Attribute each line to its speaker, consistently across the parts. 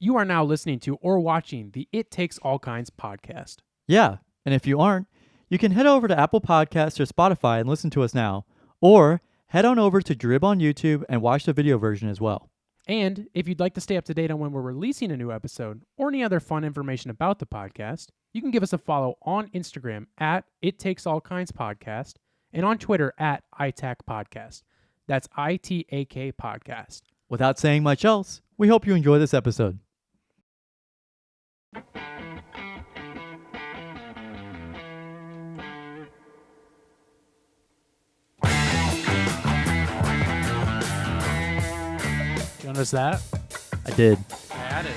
Speaker 1: You are now listening to or watching the It Takes All Kinds podcast.
Speaker 2: Yeah, and if you aren't, you can head over to Apple Podcasts or Spotify and listen to us now, or head on over to Drib on YouTube and watch the video version as well.
Speaker 1: And if you'd like to stay up to date on when we're releasing a new episode or any other fun information about the podcast, you can give us a follow on Instagram at It Takes All Kinds Podcast and on Twitter at ITAC Podcast. That's ITAK Podcast.
Speaker 2: Without saying much else, we hope you enjoy this episode.
Speaker 1: You notice that?
Speaker 2: I did.
Speaker 1: I had it.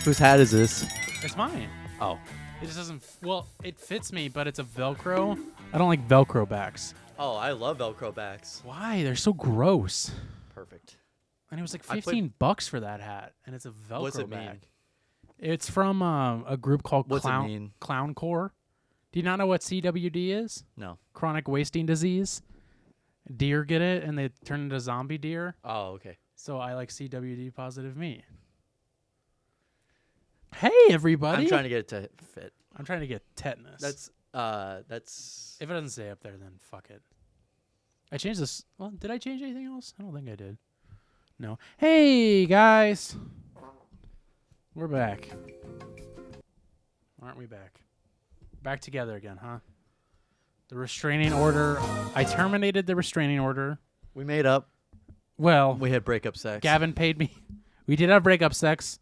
Speaker 2: Whose hat is this?
Speaker 1: It's mine.
Speaker 2: Oh.
Speaker 1: It just doesn't, well, it fits me, but it's a Velcro. I don't like Velcro backs.
Speaker 2: Oh, I love Velcro backs.
Speaker 1: Why? They're so gross.
Speaker 2: Perfect.
Speaker 1: And it was like
Speaker 2: I put-
Speaker 1: $15 for that hat, and it's a Velcro
Speaker 2: What's it
Speaker 1: bag.
Speaker 2: mean?
Speaker 1: It's from a group called
Speaker 2: What's it mean?
Speaker 1: Clown Core. Do you not know what CWD is?
Speaker 2: No.
Speaker 1: Chronic wasting disease. Deer get it, and they turn into zombie deer.
Speaker 2: Oh, okay.
Speaker 1: So I like CWD positive me. Hey, everybody.
Speaker 2: I'm trying to get it to fit.
Speaker 1: I'm trying to get tetanus.
Speaker 2: That's
Speaker 1: If it doesn't say up there, then fuck it. I changed this. Well, did I change anything else? I don't think I did. No. Hey, guys. We're back. Aren't we back? Back together again, huh? The restraining order. I terminated the restraining order.
Speaker 2: we made up.
Speaker 1: Well,
Speaker 2: We had breakup sex.
Speaker 1: Gavin paid me. We did have breakup sex,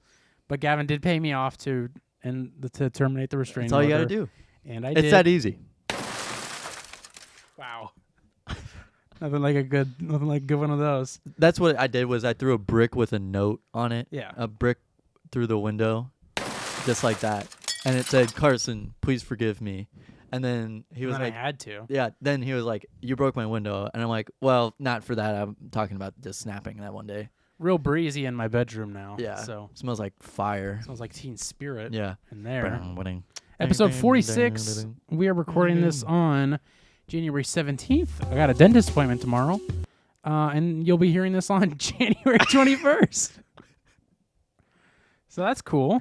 Speaker 1: but Gavin did pay me off to terminate the restraining
Speaker 2: That's all you
Speaker 1: order.
Speaker 2: got to do.
Speaker 1: And I
Speaker 2: It's
Speaker 1: did.
Speaker 2: that easy.
Speaker 1: Wow. Nothing like a good one of those.
Speaker 2: That's what I did was I threw a brick with a note on it.
Speaker 1: Yeah.
Speaker 2: A brick through the window, just like that. And it said, "Carson, please forgive me." And then he was
Speaker 1: And then
Speaker 2: like,
Speaker 1: I had to.
Speaker 2: yeah, then he was like, "You broke my window." And I'm like, "Well, not for that. I'm talking about just snapping that one day."
Speaker 1: Real breezy in my bedroom now.
Speaker 2: Yeah.
Speaker 1: So
Speaker 2: Smells like fire.
Speaker 1: smells like Teen Spirit
Speaker 2: Yeah.
Speaker 1: in there.
Speaker 2: Winning.
Speaker 1: Episode 46. We are recording this on January 17th. I got a dentist appointment tomorrow. And you'll be hearing this on January 21st. So that's cool.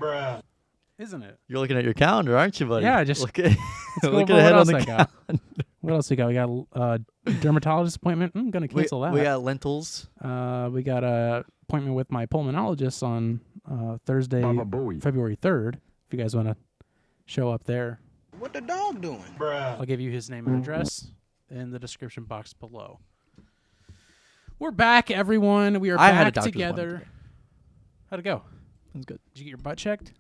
Speaker 1: Isn't it?
Speaker 2: You're looking at your calendar, aren't you, buddy?
Speaker 1: Yeah, just
Speaker 2: look at
Speaker 1: go
Speaker 2: looking
Speaker 1: over
Speaker 2: ahead
Speaker 1: what
Speaker 2: on the
Speaker 1: else I got.
Speaker 2: calendar.
Speaker 1: What else we got? We got a dermatologist appointment. I'm going to cancel that.
Speaker 2: We got lentils.
Speaker 1: We got a appointment with my pulmonologist on Thursday, February 3rd. If you guys want to show up there,
Speaker 3: What the dog doing?
Speaker 1: I'll give you his name and address in the description box below. We're back, everyone. We are
Speaker 2: I had a
Speaker 1: back
Speaker 2: doctor's
Speaker 1: together.
Speaker 2: appointment
Speaker 1: How'd it go?
Speaker 2: That's good.
Speaker 1: Did you get your butt checked?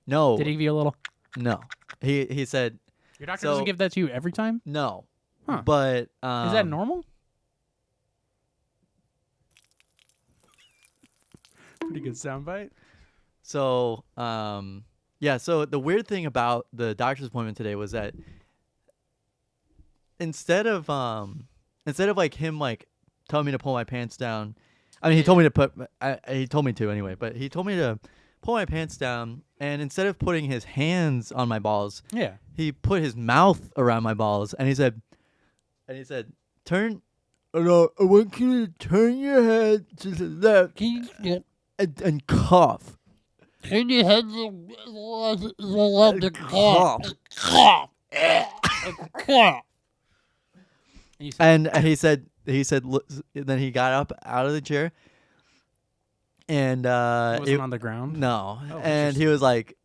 Speaker 2: No.
Speaker 1: Did he give you a little?
Speaker 2: No. He said
Speaker 1: Your doctor
Speaker 2: So-
Speaker 1: doesn't give that to you every time?
Speaker 2: no.
Speaker 1: Huh.
Speaker 2: But
Speaker 1: Is that normal? Pretty good soundbite.
Speaker 2: So, yeah, so the weird thing about the doctor's appointment today was that instead of like him like telling me to pull my pants down, I mean he told me to he told me to anyway, but he told me to pull my pants down, and instead of putting his hands on my balls,
Speaker 1: Yeah.
Speaker 2: he put his mouth around my balls, and he said, turn. No, I want you to turn your head to the left and cough.
Speaker 4: Turn your head to the left and cough.
Speaker 1: And you said,
Speaker 2: And he said, look, then he got up out of the chair, and
Speaker 1: it wasn't on the ground?
Speaker 2: no,
Speaker 1: Oh,
Speaker 2: and he was like,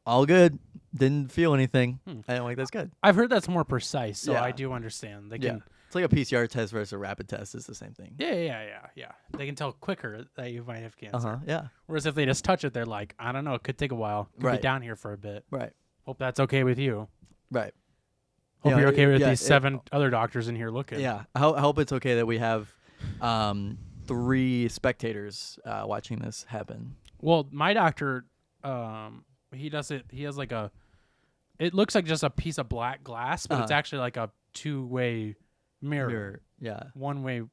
Speaker 2: all good, didn't feel anything. And I'm like, that's good.
Speaker 1: I've heard that's more precise, so
Speaker 2: Yeah.
Speaker 1: I do understand. They
Speaker 2: Yeah,
Speaker 1: can,
Speaker 2: it's like a PCR test versus a rapid test. It's the same thing.
Speaker 1: yeah. They can tell quicker that you might have cancer.
Speaker 2: Yeah.
Speaker 1: Whereas if they just touch it, they're like, I don't know, it could take a while. Could be
Speaker 2: Right.
Speaker 1: down here for a bit.
Speaker 2: Right.
Speaker 1: Hope that's okay with you.
Speaker 2: Right.
Speaker 1: Hope
Speaker 2: Yeah,
Speaker 1: you're okay with
Speaker 2: yeah,
Speaker 1: these 7 other doctors in here looking.
Speaker 2: Yeah. I hope it's okay that we have 3 spectators watching this happen.
Speaker 1: Well, my doctor, he does it. He has like it looks like just a piece of black glass, but it's actually like a 2-way mirror.
Speaker 2: Yeah.
Speaker 1: One-way,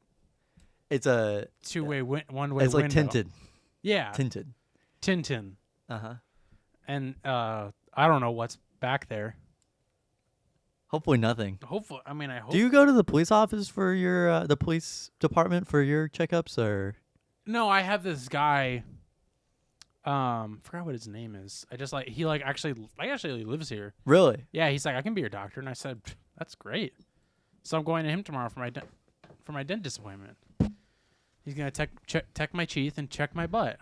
Speaker 2: It's a
Speaker 1: 2-way, one-way.
Speaker 2: it's like
Speaker 1: window.
Speaker 2: tinted.
Speaker 1: Yeah,
Speaker 2: Tinted.
Speaker 1: Tintin.
Speaker 2: Uh-huh.
Speaker 1: And I don't know what's back there.
Speaker 2: Hopefully nothing.
Speaker 1: Hopefully, I mean, I hope.
Speaker 2: Do you go to the police office for your the police department for your checkups, or?
Speaker 1: No, I have this guy Forgot what his name is. I just like he like actually lives here.
Speaker 2: Really?
Speaker 1: Yeah, he's like, I can be your doctor, and I said, "Pff, that's great. So I'm going to him tomorrow for my dentist appointment. He's gonna check my teeth and check my butt.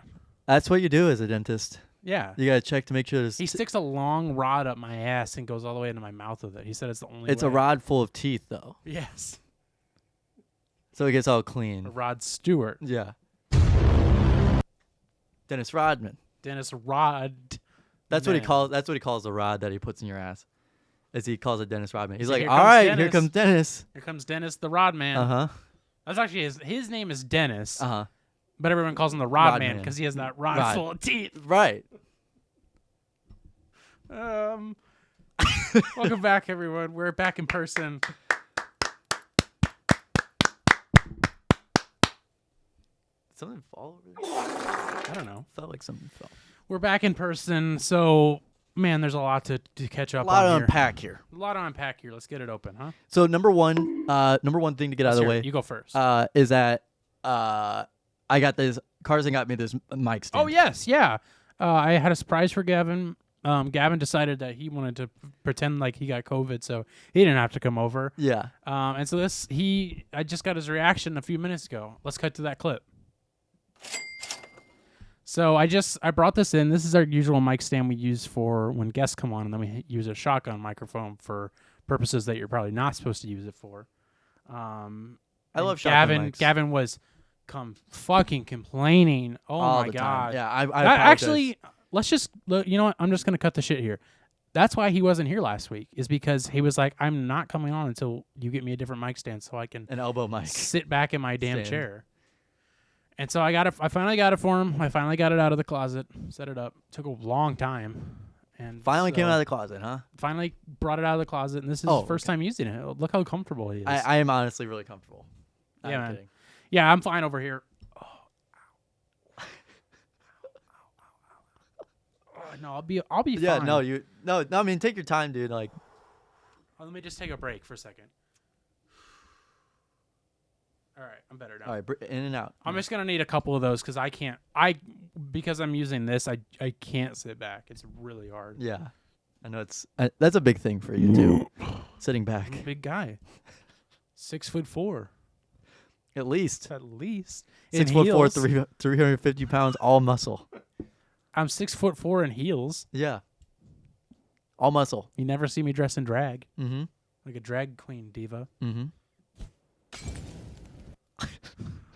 Speaker 2: That's what you do as a dentist.
Speaker 1: Yeah.
Speaker 2: You gotta check to make sure there's.
Speaker 1: He sticks a long rod up my ass and goes all the way into my mouth with it. He said it's the only.
Speaker 2: It's
Speaker 1: way.
Speaker 2: a rod full of teeth, though,
Speaker 1: Yes.
Speaker 2: so it gets all
Speaker 1: A
Speaker 2: clean.
Speaker 1: Rod Stewart.
Speaker 2: Yeah. Dennis Rodman.
Speaker 1: Dennis Rod.
Speaker 2: That's what he
Speaker 1: Man.
Speaker 2: calls. That's what he calls the rod that he puts in your ass. As he calls it Dennis Rodman. He's
Speaker 1: So
Speaker 2: like,
Speaker 1: here
Speaker 2: all
Speaker 1: comes
Speaker 2: right, here
Speaker 1: Dennis."
Speaker 2: comes Dennis.
Speaker 1: Here comes Dennis the Rod Man.
Speaker 2: Uh huh.
Speaker 1: That's actually his name is Dennis,
Speaker 2: Uh huh.
Speaker 1: but everyone calls him the Rod Man
Speaker 2: Rodman.
Speaker 1: because he has that rod
Speaker 2: Rod.
Speaker 1: full of teeth.
Speaker 2: Right.
Speaker 1: Welcome back, everyone. We're back in person.
Speaker 2: Did something fall over there?
Speaker 1: I don't know.
Speaker 2: Felt like something fell.
Speaker 1: We're back in person, so man, there's a lot to catch
Speaker 2: A
Speaker 1: up
Speaker 2: lot
Speaker 1: on
Speaker 2: to
Speaker 1: here.
Speaker 2: unpack here.
Speaker 1: A lot to unpack here. Let's get it open, huh?
Speaker 2: So number one thing to get out of the way
Speaker 1: You go first.
Speaker 2: is that I got this. Carson got me this mic stand.
Speaker 1: Oh yes, yeah. I had a surprise for Gavin. Gavin decided that he wanted to pretend like he got COVID, so he didn't have to come over.
Speaker 2: Yeah.
Speaker 1: And so I just got his reaction a few minutes ago. Let's cut to that clip. So I brought this in. This is our usual mic stand we use for when guests come on, and then we use a shotgun microphone for purposes that you're probably not supposed to use it for.
Speaker 2: I
Speaker 1: And
Speaker 2: love shotgun mics.
Speaker 1: Gavin was fucking complaining. Oh
Speaker 2: All
Speaker 1: my
Speaker 2: the
Speaker 1: god!
Speaker 2: time. Yeah. I
Speaker 1: Actually, let's just you know what? I'm just gonna cut the shit here. That's why he wasn't here last week. Is because he was like, I'm not coming on until you get me a different mic stand so I can
Speaker 2: an elbow mic.
Speaker 1: sit back in my damn
Speaker 2: Stand.
Speaker 1: chair. And so I finally got it for him. I finally got it out of the closet, set it up. Took a long time. And
Speaker 2: Finally came
Speaker 1: so
Speaker 2: out of the closet, huh?
Speaker 1: finally brought it out of the closet, and this is
Speaker 2: Oh,
Speaker 1: his first time using it. Look how comfortable he is.
Speaker 2: I am honestly really comfortable.
Speaker 1: Yeah,
Speaker 2: I'm
Speaker 1: man.
Speaker 2: kidding.
Speaker 1: Yeah, I'm fine over here. Oh, no, I'll be
Speaker 2: Yeah.
Speaker 1: fine.
Speaker 2: No. I mean, take your time, dude. Like.
Speaker 1: Oh, let me just take a break for a second. All right, I'm better now.
Speaker 2: All right. In and out.
Speaker 1: I'm just gonna need a couple of those because because I'm using this. I can't sit back. It's really hard.
Speaker 2: Yeah. I know that's a big thing for you too. Sitting
Speaker 1: I'm
Speaker 2: back.
Speaker 1: a big guy, 6'4",
Speaker 2: At least.
Speaker 1: at least.
Speaker 2: 6'4",
Speaker 1: heels.
Speaker 2: 350 pounds, all muscle.
Speaker 1: I'm 6'4" in heels.
Speaker 2: Yeah. All muscle.
Speaker 1: You never see me dress in drag
Speaker 2: Mm-hmm.
Speaker 1: like a drag queen diva.
Speaker 2: Mm-hmm.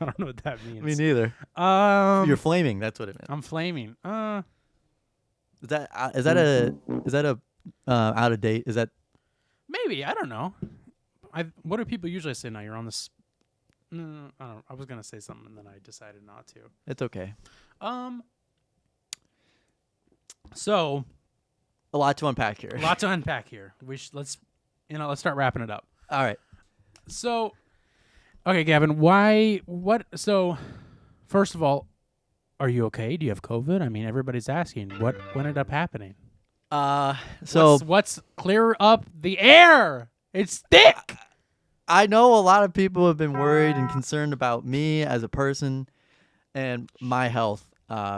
Speaker 1: I don't know what that means.
Speaker 2: Me neither. You're flaming. That's what it meant.
Speaker 1: I'm flaming.
Speaker 2: Is that a out of date? Is that
Speaker 1: Maybe I don't know. What do people usually say now? You're on this. No, I don't. I was gonna say something and then I decided not to.
Speaker 2: it's okay?
Speaker 1: So
Speaker 2: A lot to unpack here.
Speaker 1: a lot to unpack here. Let's start wrapping it up.
Speaker 2: All right.
Speaker 1: So, okay, Gavin, so first of all, are you okay? Do you have COVID? I mean, everybody's asking what ended up happening.
Speaker 2: So
Speaker 1: What's clear up the air? It's thick.
Speaker 2: I know a lot of people have been worried and concerned about me as a person and my health,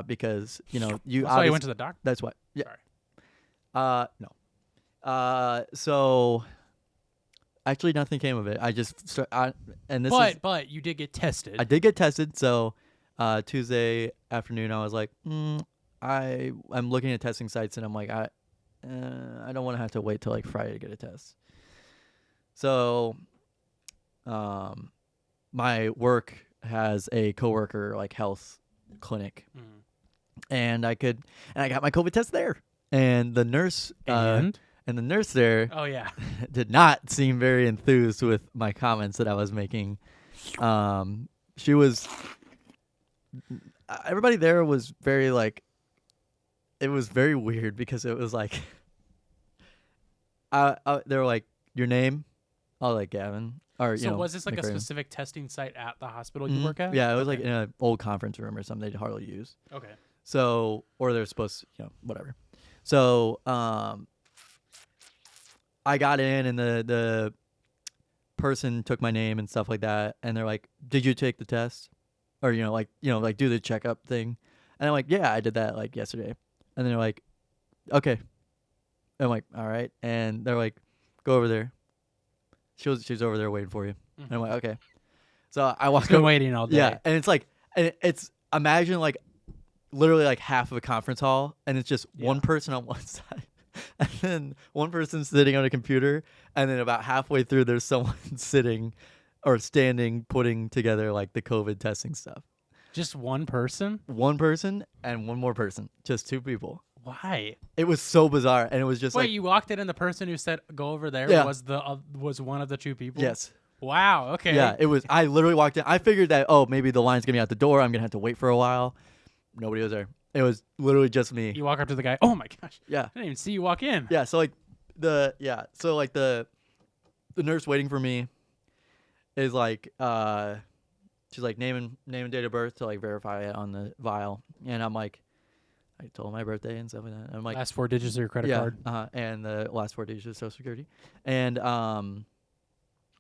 Speaker 2: because you
Speaker 1: That's why you went to the doctor.
Speaker 2: That's why. Yeah.
Speaker 1: Sorry.
Speaker 2: No. So actually nothing came of it. I just
Speaker 1: But you did get tested.
Speaker 2: I did get tested. So Tuesday afternoon I was like, I'm looking at testing sites and I'm like, I don't want to have to wait till like Friday to get a test. So my work has a coworker like health clinic.
Speaker 1: Mm.
Speaker 2: And I got my COVID test there. And the nurse
Speaker 1: And
Speaker 2: the nurse there
Speaker 1: oh yeah,
Speaker 2: did not seem very enthused with my comments that I was making. She was everybody there was very like it was very weird because it was like they were like, your name? I was like, Gavin. Or
Speaker 1: so was this like a
Speaker 2: McRaven.
Speaker 1: specific testing site at the hospital you work at?
Speaker 2: Yeah, it was like
Speaker 1: Okay.
Speaker 2: in an old conference room or something they'd hardly use.
Speaker 1: Okay.
Speaker 2: So, or they're supposed to, whatever. So, I got in and the person took my name and stuff like that. And they're like, did you take the test? Or, do the checkup thing. And I'm like, yeah, I did that like yesterday. And they're like, okay. And I'm like, all right. And they're like, go over there. She's over there waiting for you. And I'm like, okay. So I walk
Speaker 1: I've been
Speaker 2: over.
Speaker 1: waiting all day.
Speaker 2: Yeah, and it's like, and it's imagine like literally like half of a conference hall, and it's just one
Speaker 1: Yeah.
Speaker 2: person on one side, and then one person sitting on a computer, and then about halfway through there's someone sitting or standing putting together like the COVID testing stuff.
Speaker 1: Just one person?
Speaker 2: One person and one more person, just two people.
Speaker 1: Why?
Speaker 2: It was so bizarre, and it was just
Speaker 1: Wait,
Speaker 2: like,
Speaker 1: you walked in and the person who said go over there
Speaker 2: Yeah.
Speaker 1: was one of the two people?
Speaker 2: yes.
Speaker 1: Wow, okay.
Speaker 2: Yeah, it was. I literally walked in. I figured that, oh, maybe the line's gonna be out the door. I'm gonna have to wait for a while. Nobody was there. It was literally just me.
Speaker 1: You walk up to the guy. Oh my gosh.
Speaker 2: Yeah,
Speaker 1: I didn't even see you walk in.
Speaker 2: yeah. So like the nurse waiting for me is like she's like name and date of birth to like verify it on the vial, and I'm like, I told my birthday and stuff like that. I'm like,
Speaker 1: Last 4 digits of your credit card.
Speaker 2: and the last 4 digits of Social Security, and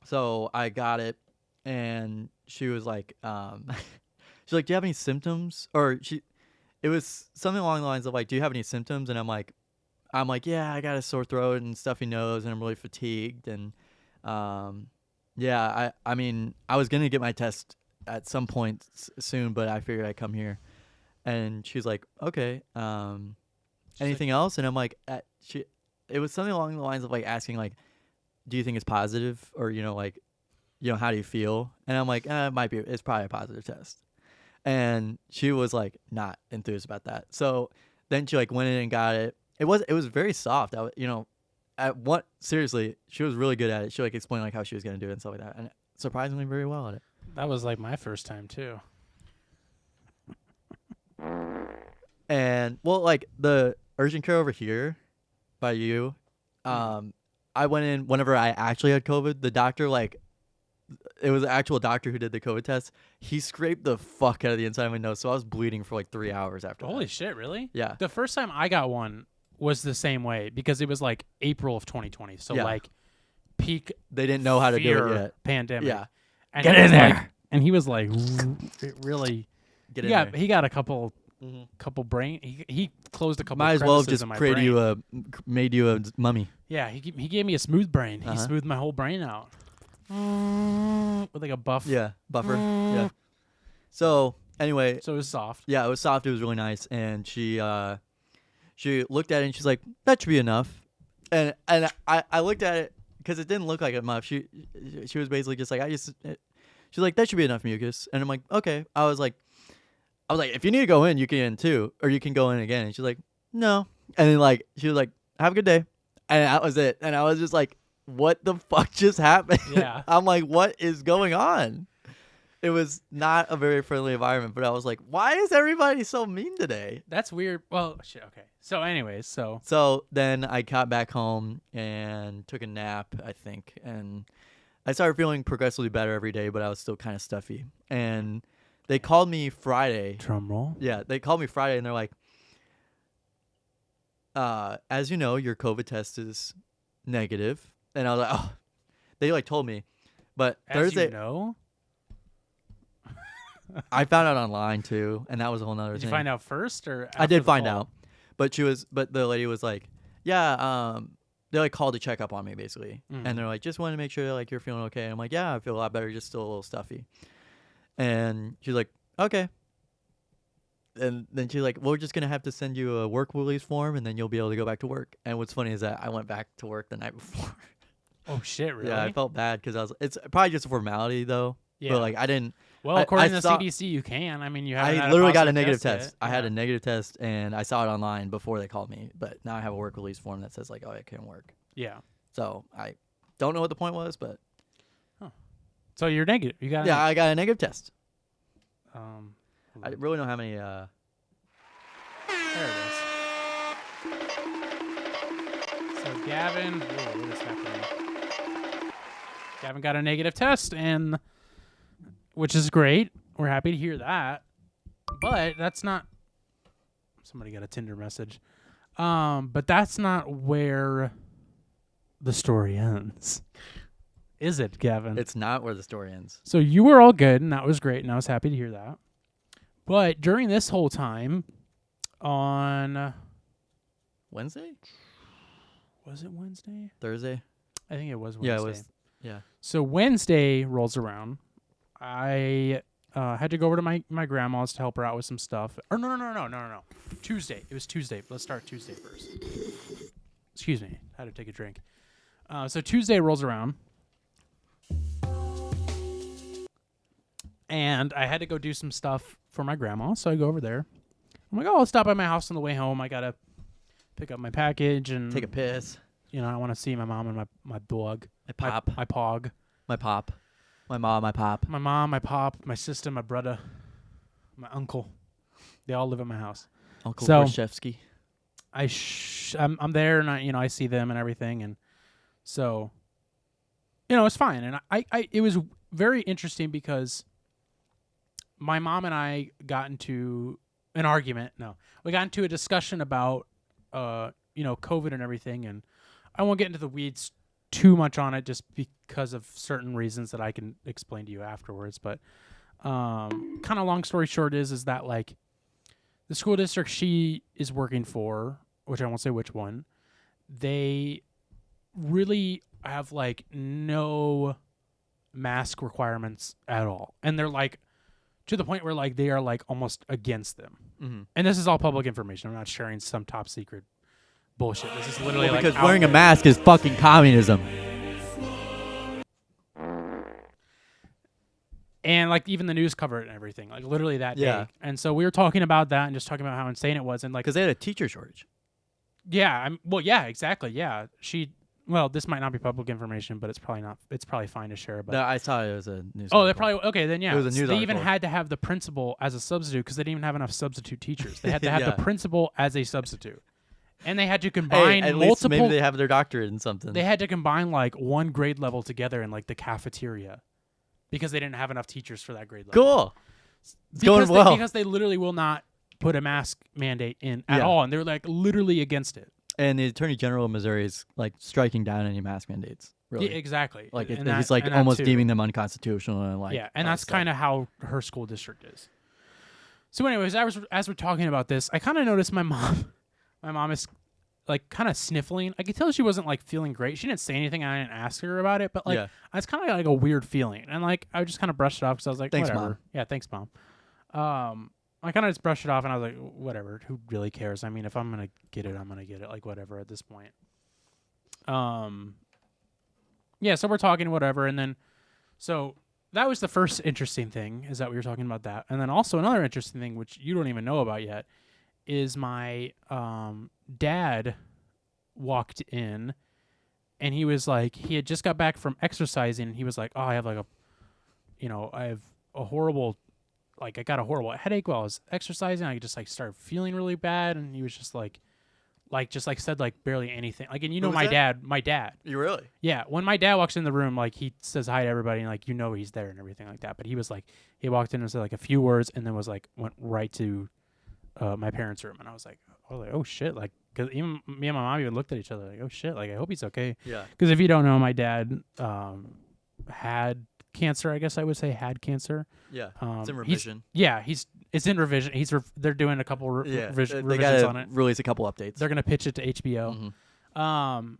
Speaker 2: so I got it, and she was like, she's like, do you have any symptoms? Or it was something along the lines of like, do you have any symptoms? And I'm like, yeah, I got a sore throat and stuffy nose, and I'm really fatigued, and yeah, I mean, I was gonna get my test at some point soon, but I figured I'd come here, and she's like, okay, anything else? And I'm like, it was something along the lines of like asking like, do you think it's positive, or like, how do you feel? And I'm like, it's probably a positive test. And she was like not enthused about that. So then she like went in and got it. It was very soft. Seriously, she was really good at it. She like explained like how she was gonna do it and stuff like that, and surprisingly very well at it.
Speaker 1: That was like my first time too.
Speaker 2: And well, like the urgent care over here by you, I went in whenever I actually had COVID. The doctor, like, it was an actual doctor who did the COVID test. He scraped the fuck out of the inside of my nose, so I was bleeding for like 3 hours after
Speaker 1: Holy
Speaker 2: that.
Speaker 1: shit, really?
Speaker 2: Yeah.
Speaker 1: The first time I got one was the same way because it was like April of 2020. So
Speaker 2: Yeah.
Speaker 1: like peak
Speaker 2: They didn't know how to do
Speaker 1: fear
Speaker 2: it yet.
Speaker 1: pandemic.
Speaker 2: Yeah.
Speaker 1: And
Speaker 2: Get
Speaker 1: he
Speaker 2: in
Speaker 1: was
Speaker 2: there.
Speaker 1: like- and he was like, it really.
Speaker 2: Get in
Speaker 1: Yeah,
Speaker 2: there.
Speaker 1: he got a couple
Speaker 2: Mhm.
Speaker 1: brain. He closed a couple.
Speaker 2: Might as well have
Speaker 1: crevices
Speaker 2: just
Speaker 1: in my
Speaker 2: made
Speaker 1: brain.
Speaker 2: you a mummy.
Speaker 1: Yeah, he gave me a smooth brain. He
Speaker 2: Uh-huh.
Speaker 1: smoothed my whole brain out with like a buff.
Speaker 2: Yeah, buffer. Yeah. So anyway,
Speaker 1: So it was soft.
Speaker 2: yeah, it was soft. It was really nice, and she looked at it and she's like, "That should be enough." And I looked at it because it didn't look like enough. She was basically just like, she's like, "That should be enough mucus," and I'm like, "Okay." I was like, if you need to go in, you can too, or you can go in again. And she's like, "No," and then like she was like, "Have a good day," and that was it. And I was just like, "What the fuck just happened?"
Speaker 1: Yeah.
Speaker 2: I'm like, "What is going on?" It was not a very friendly environment, but I was like, why is everybody so mean today?
Speaker 1: That's weird. Well, shit. Okay. So, anyways,
Speaker 2: So then I got back home and took a nap, I think, and I started feeling progressively better every day, but I was still kind of stuffy. And they called me Friday.
Speaker 1: drum roll.
Speaker 2: Yeah, they called me Friday, and they're like, as you know, your COVID test is negative. And I was like, oh, they like told me. But
Speaker 1: As
Speaker 2: Thursday,
Speaker 1: you know,
Speaker 2: I found out online too, and that was a whole nother
Speaker 1: did
Speaker 2: thing.
Speaker 1: you find out first or?
Speaker 2: I
Speaker 1: after
Speaker 2: did
Speaker 1: the
Speaker 2: find
Speaker 1: call?
Speaker 2: out, but the lady was like, yeah, they like called to check up on me basically,
Speaker 1: Mhm.
Speaker 2: and they're like, just wanted to make sure like you're feeling okay. And I'm like, yeah, I feel a lot better, just still a little stuffy. And she's like, okay. And then she's like, well, we're just gonna have to send you a work release form, and then you'll be able to go back to work. And what's funny is that I went back to work the night before.
Speaker 1: Oh shit! Really?
Speaker 2: Yeah, I felt bad because it's probably just a formality though.
Speaker 1: Yeah.
Speaker 2: But like I didn't.
Speaker 1: Well,
Speaker 2: I
Speaker 1: according to
Speaker 2: saw-
Speaker 1: CDC, you can. I mean, you haven't.
Speaker 2: I
Speaker 1: had
Speaker 2: literally got a
Speaker 1: positive
Speaker 2: negative
Speaker 1: yet.
Speaker 2: test. I had
Speaker 1: Yeah.
Speaker 2: a negative test, and I saw it online before they called me. But now I have a work release form that says like, oh, it can work.
Speaker 1: Yeah.
Speaker 2: So I don't know what the point was, but
Speaker 1: So you're negative. You got.
Speaker 2: yeah, I got a negative test.
Speaker 1: Um.
Speaker 2: I really don't have any.
Speaker 1: There it is. So Gavin, whoa, what is happening? Gavin got a negative test, and which is great. We're happy to hear that. But that's not. Somebody got a Tinder message. But that's not where the story ends, is it, Gavin?
Speaker 2: It's not where the story ends.
Speaker 1: So you were all good, and that was great, and I was happy to hear that. But during this whole time, on
Speaker 2: Wednesday,
Speaker 1: was it Wednesday?
Speaker 2: Thursday.
Speaker 1: I think it was Wednesday.
Speaker 2: Yeah, it was. Yeah.
Speaker 1: So Wednesday rolls around. I had to go over to my grandma's to help her out with some stuff. Or no. Tuesday. It was Tuesday. Let's start Tuesday first. Excuse me. I had to take a drink. So Tuesday rolls around. And I had to go do some stuff for my grandma. So I go over there. I'm like, oh, I'll stop by my house on the way home. I got to pick up my package and
Speaker 2: Take a piss.
Speaker 1: you know, I want to see my mom and my dog.
Speaker 2: My pop.
Speaker 1: My pog.
Speaker 2: My pop. My mom. My pop.
Speaker 1: My mom, my pop, my sister, my brother, my uncle. They all live at my house.
Speaker 2: Uncle
Speaker 1: So-
Speaker 2: Borshevsky.
Speaker 1: I'm there and I see them and everything, and so it's fine. And I it was very interesting because my mom and I got into an argument. No, we got into a discussion about COVID and everything, and I won't get into the weeds too much on it just because of certain reasons that I can explain to you afterwards. But kind of long story short is that like the school district she is working for, which I won't say which one, they really have like no mask requirements at all. And they're like to the point where like they are like almost against them.
Speaker 2: Mm-hmm.
Speaker 1: And this is all public information. I'm not sharing some top secret bullshit. This is literally like
Speaker 2: because
Speaker 1: out
Speaker 2: wearing a
Speaker 1: there.
Speaker 2: mask is fucking communism.
Speaker 1: And like even the news covered it and everything, like literally that
Speaker 2: Yeah.
Speaker 1: day. And so we were talking about that and just talking about how insane it was. And like,
Speaker 2: Because they had a teacher shortage.
Speaker 1: yeah, yeah, exactly. Yeah. This might not be public information, but it's probably fine to share. But
Speaker 2: No, I saw it was a news.
Speaker 1: oh, they're
Speaker 2: article.
Speaker 1: probably, okay, then yeah.
Speaker 2: It was a news
Speaker 1: They even
Speaker 2: article.
Speaker 1: had to have the principal as a substitute because they didn't even have enough substitute teachers. They had to have
Speaker 2: Yeah.
Speaker 1: the principal as a substitute. And they had to
Speaker 2: Hey,
Speaker 1: combine
Speaker 2: at least
Speaker 1: multiple,
Speaker 2: maybe they have their doctorate in something.
Speaker 1: they had to combine like one grade level together in like the cafeteria because they didn't have enough teachers for that grade level.
Speaker 2: Cool. It's going well.
Speaker 1: Because they literally will not put a mask mandate in at
Speaker 2: Yeah.
Speaker 1: all, and they're like literally against it.
Speaker 2: And the Attorney General of Missouri is like striking down any mask mandates. Really.
Speaker 1: Yeah, exactly.
Speaker 2: Like
Speaker 1: And
Speaker 2: he's
Speaker 1: that-
Speaker 2: like
Speaker 1: and that
Speaker 2: almost
Speaker 1: too.
Speaker 2: deeming them unconstitutional and like.
Speaker 1: Yeah, and that's kind of how her school district is. So, anyways, as we're talking about this, I kind of noticed my mom is like kind of sniffling. I could tell she wasn't like feeling great. She didn't say anything. I didn't ask her about it, but like
Speaker 2: Yeah.
Speaker 1: it's kind of like a weird feeling, and like I just kind of brushed it off because I was like,
Speaker 2: Thanks,
Speaker 1: whatever.
Speaker 2: Mom.
Speaker 1: Yeah, thanks, mom. I kind of just brushed it off, and I was like, whatever. Who really cares? I mean, if I'm gonna get it, I'm gonna get it. Like whatever at this point. Yeah. So we're talking whatever, and then so that was the first interesting thing is that we were talking about that, and then also another interesting thing which you don't even know about yet is my dad walked in, and he was like, he had just got back from exercising. And he was like, oh, I have like I have a horrible, like I got a horrible headache while I was exercising. I just like started feeling really bad, and he was just like said like barely anything. Like, and you know
Speaker 2: Who was
Speaker 1: my
Speaker 2: that?
Speaker 1: dad.
Speaker 2: You really?
Speaker 1: Yeah, when my dad walks in the room, like he says hi to everybody, and like he's there and everything like that. But he was like, he walked in and said like a few words, and then was like went right to my parents' room, and I was like, oh shit, like because even me and my mom even looked at each other like, oh shit, like I hope he's okay.
Speaker 2: Yeah.
Speaker 1: Because if you don't know, my dad had cancer. I guess I would say had cancer.
Speaker 2: Yeah. It's in
Speaker 1: He's-
Speaker 2: revision.
Speaker 1: Yeah, it's in revision. They're doing a couple
Speaker 2: Yeah.
Speaker 1: revisions
Speaker 2: They gotta
Speaker 1: on it.
Speaker 2: release a couple updates.
Speaker 1: They're gonna pitch it to HBO.
Speaker 2: Mhm.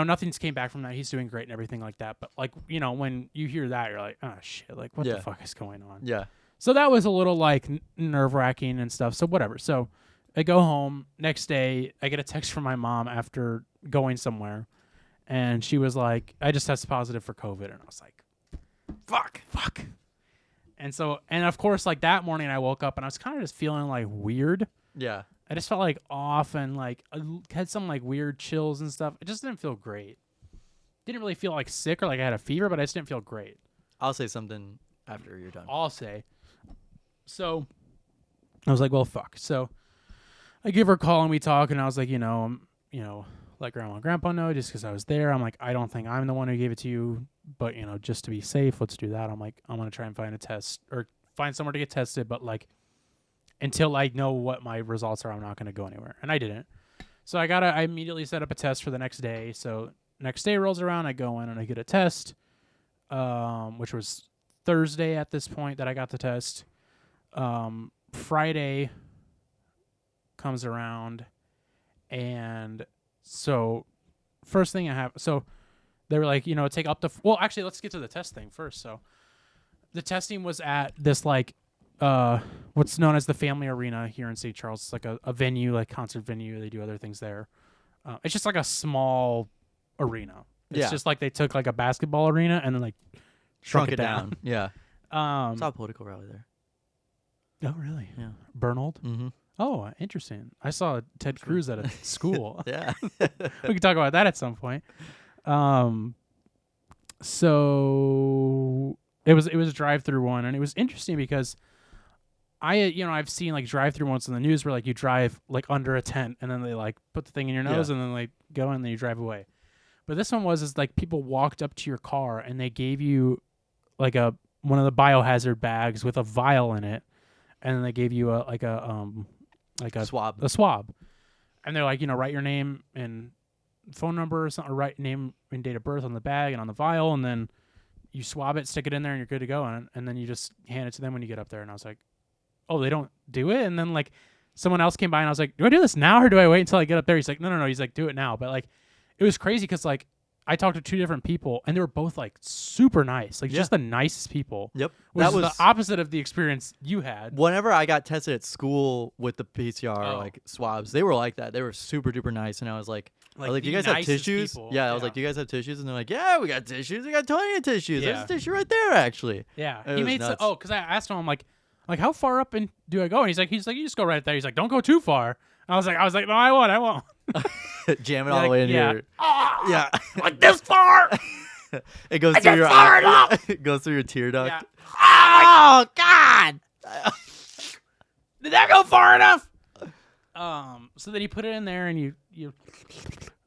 Speaker 1: Nothing's came back from that. He's doing great and everything like that. But like, when you hear that, you're like, oh shit, like what
Speaker 2: Yeah.
Speaker 1: the fuck is going on?
Speaker 2: Yeah.
Speaker 1: So that was a little like nerve wracking and stuff. So whatever. So I go home next day. I get a text from my mom after going somewhere, and she was like, I just tested positive for COVID, and I was like, fuck. And so, and of course, like that morning I woke up and I was kind of just feeling like weird.
Speaker 2: Yeah.
Speaker 1: I just felt like off and like I had some like weird chills and stuff. It just didn't feel great. Didn't really feel like sick or like I had a fever, but I just didn't feel great.
Speaker 2: I'll say something after you're done.
Speaker 1: I'll say. So I was like, well, fuck. So I give her a call and we talk, and I was like, let grandma and grandpa know just because I was there. I'm like, I don't think I'm the one who gave it to you, but just to be safe, let's do that. I'm like, I'm gonna try and find a test or find somewhere to get tested, but like until I know what my results are, I'm not gonna go anywhere. And I didn't. So I immediately set up a test for the next day. So next day rolls around, I go in and I get a test, which was Thursday at this point that I got the test. Friday comes around, and so first thing I have, so they were like, take up to. Well, actually, let's get to the test thing first. So the testing was at this like what's known as the Family Arena here in St. Charles. It's like a venue, like concert venue. They do other things there. It's just like a small arena. It's just like they took like a basketball arena and then like shrunk it down.
Speaker 2: Yeah. Saw a
Speaker 1: Um,
Speaker 2: political rally there.
Speaker 1: oh really?
Speaker 2: Yeah.
Speaker 1: Bernold?
Speaker 2: Mm-hmm.
Speaker 1: Oh, interesting. I saw Ted Cruz at a school.
Speaker 2: Yeah.
Speaker 1: We can talk about that at some point. So it was a drive-through one, and it was interesting because I've seen like drive-through ones in the news where like you drive like under a tent and then they like put the thing in your nose
Speaker 2: Yeah.
Speaker 1: and then like go and then you drive away. But this one is like people walked up to your car and they gave you like one of the biohazard bags with a vial in it, and then they gave you a
Speaker 2: Swab.
Speaker 1: a swab, and they're like, write your name and phone number or something, or write name and date of birth on the bag and on the vial, and then you swab it, stick it in there, and you're good to go. And then you just hand it to them when you get up there. And I was like, oh, they don't do it? And then like someone else came by and I was like, do I do this now or do I wait until I get up there? He's like, no. He's like, do it now. But like, it was crazy because like I talked to two different people and they were both like super nice, like just the nicest people.
Speaker 2: Yep.
Speaker 1: Which
Speaker 2: That
Speaker 1: is
Speaker 2: was
Speaker 1: the opposite of the experience you had.
Speaker 2: whenever I got tested at school with the PCR
Speaker 1: Oh.
Speaker 2: like swabs, they were like that. They were super duper nice, and I was like, do you
Speaker 1: the
Speaker 2: guys have
Speaker 1: nicest
Speaker 2: tissues?
Speaker 1: people.
Speaker 2: Yeah, I was like, do you guys have tissues? And they're like, yeah, we got tissues. We got plenty of tissues.
Speaker 1: Yeah.
Speaker 2: There's a tissue right there, actually.
Speaker 1: Yeah,
Speaker 2: It
Speaker 1: he
Speaker 2: was
Speaker 1: made
Speaker 2: nuts.
Speaker 1: because I asked him, I'm like, how far up in do I go? And he's like, you just go right there. He's like, don't go too far. And I was like, no, I won't.
Speaker 2: Jam it
Speaker 1: You're
Speaker 2: all the
Speaker 1: like,
Speaker 2: way into
Speaker 1: yeah.
Speaker 2: your. Yeah.
Speaker 4: Like this far.
Speaker 2: It goes
Speaker 4: I
Speaker 2: through
Speaker 4: got
Speaker 2: your
Speaker 4: far
Speaker 2: eye.
Speaker 4: enough.
Speaker 2: It goes through your tear duct.
Speaker 1: Yeah.
Speaker 4: Oh God.
Speaker 1: Did that go far enough? So then you put it in there and you,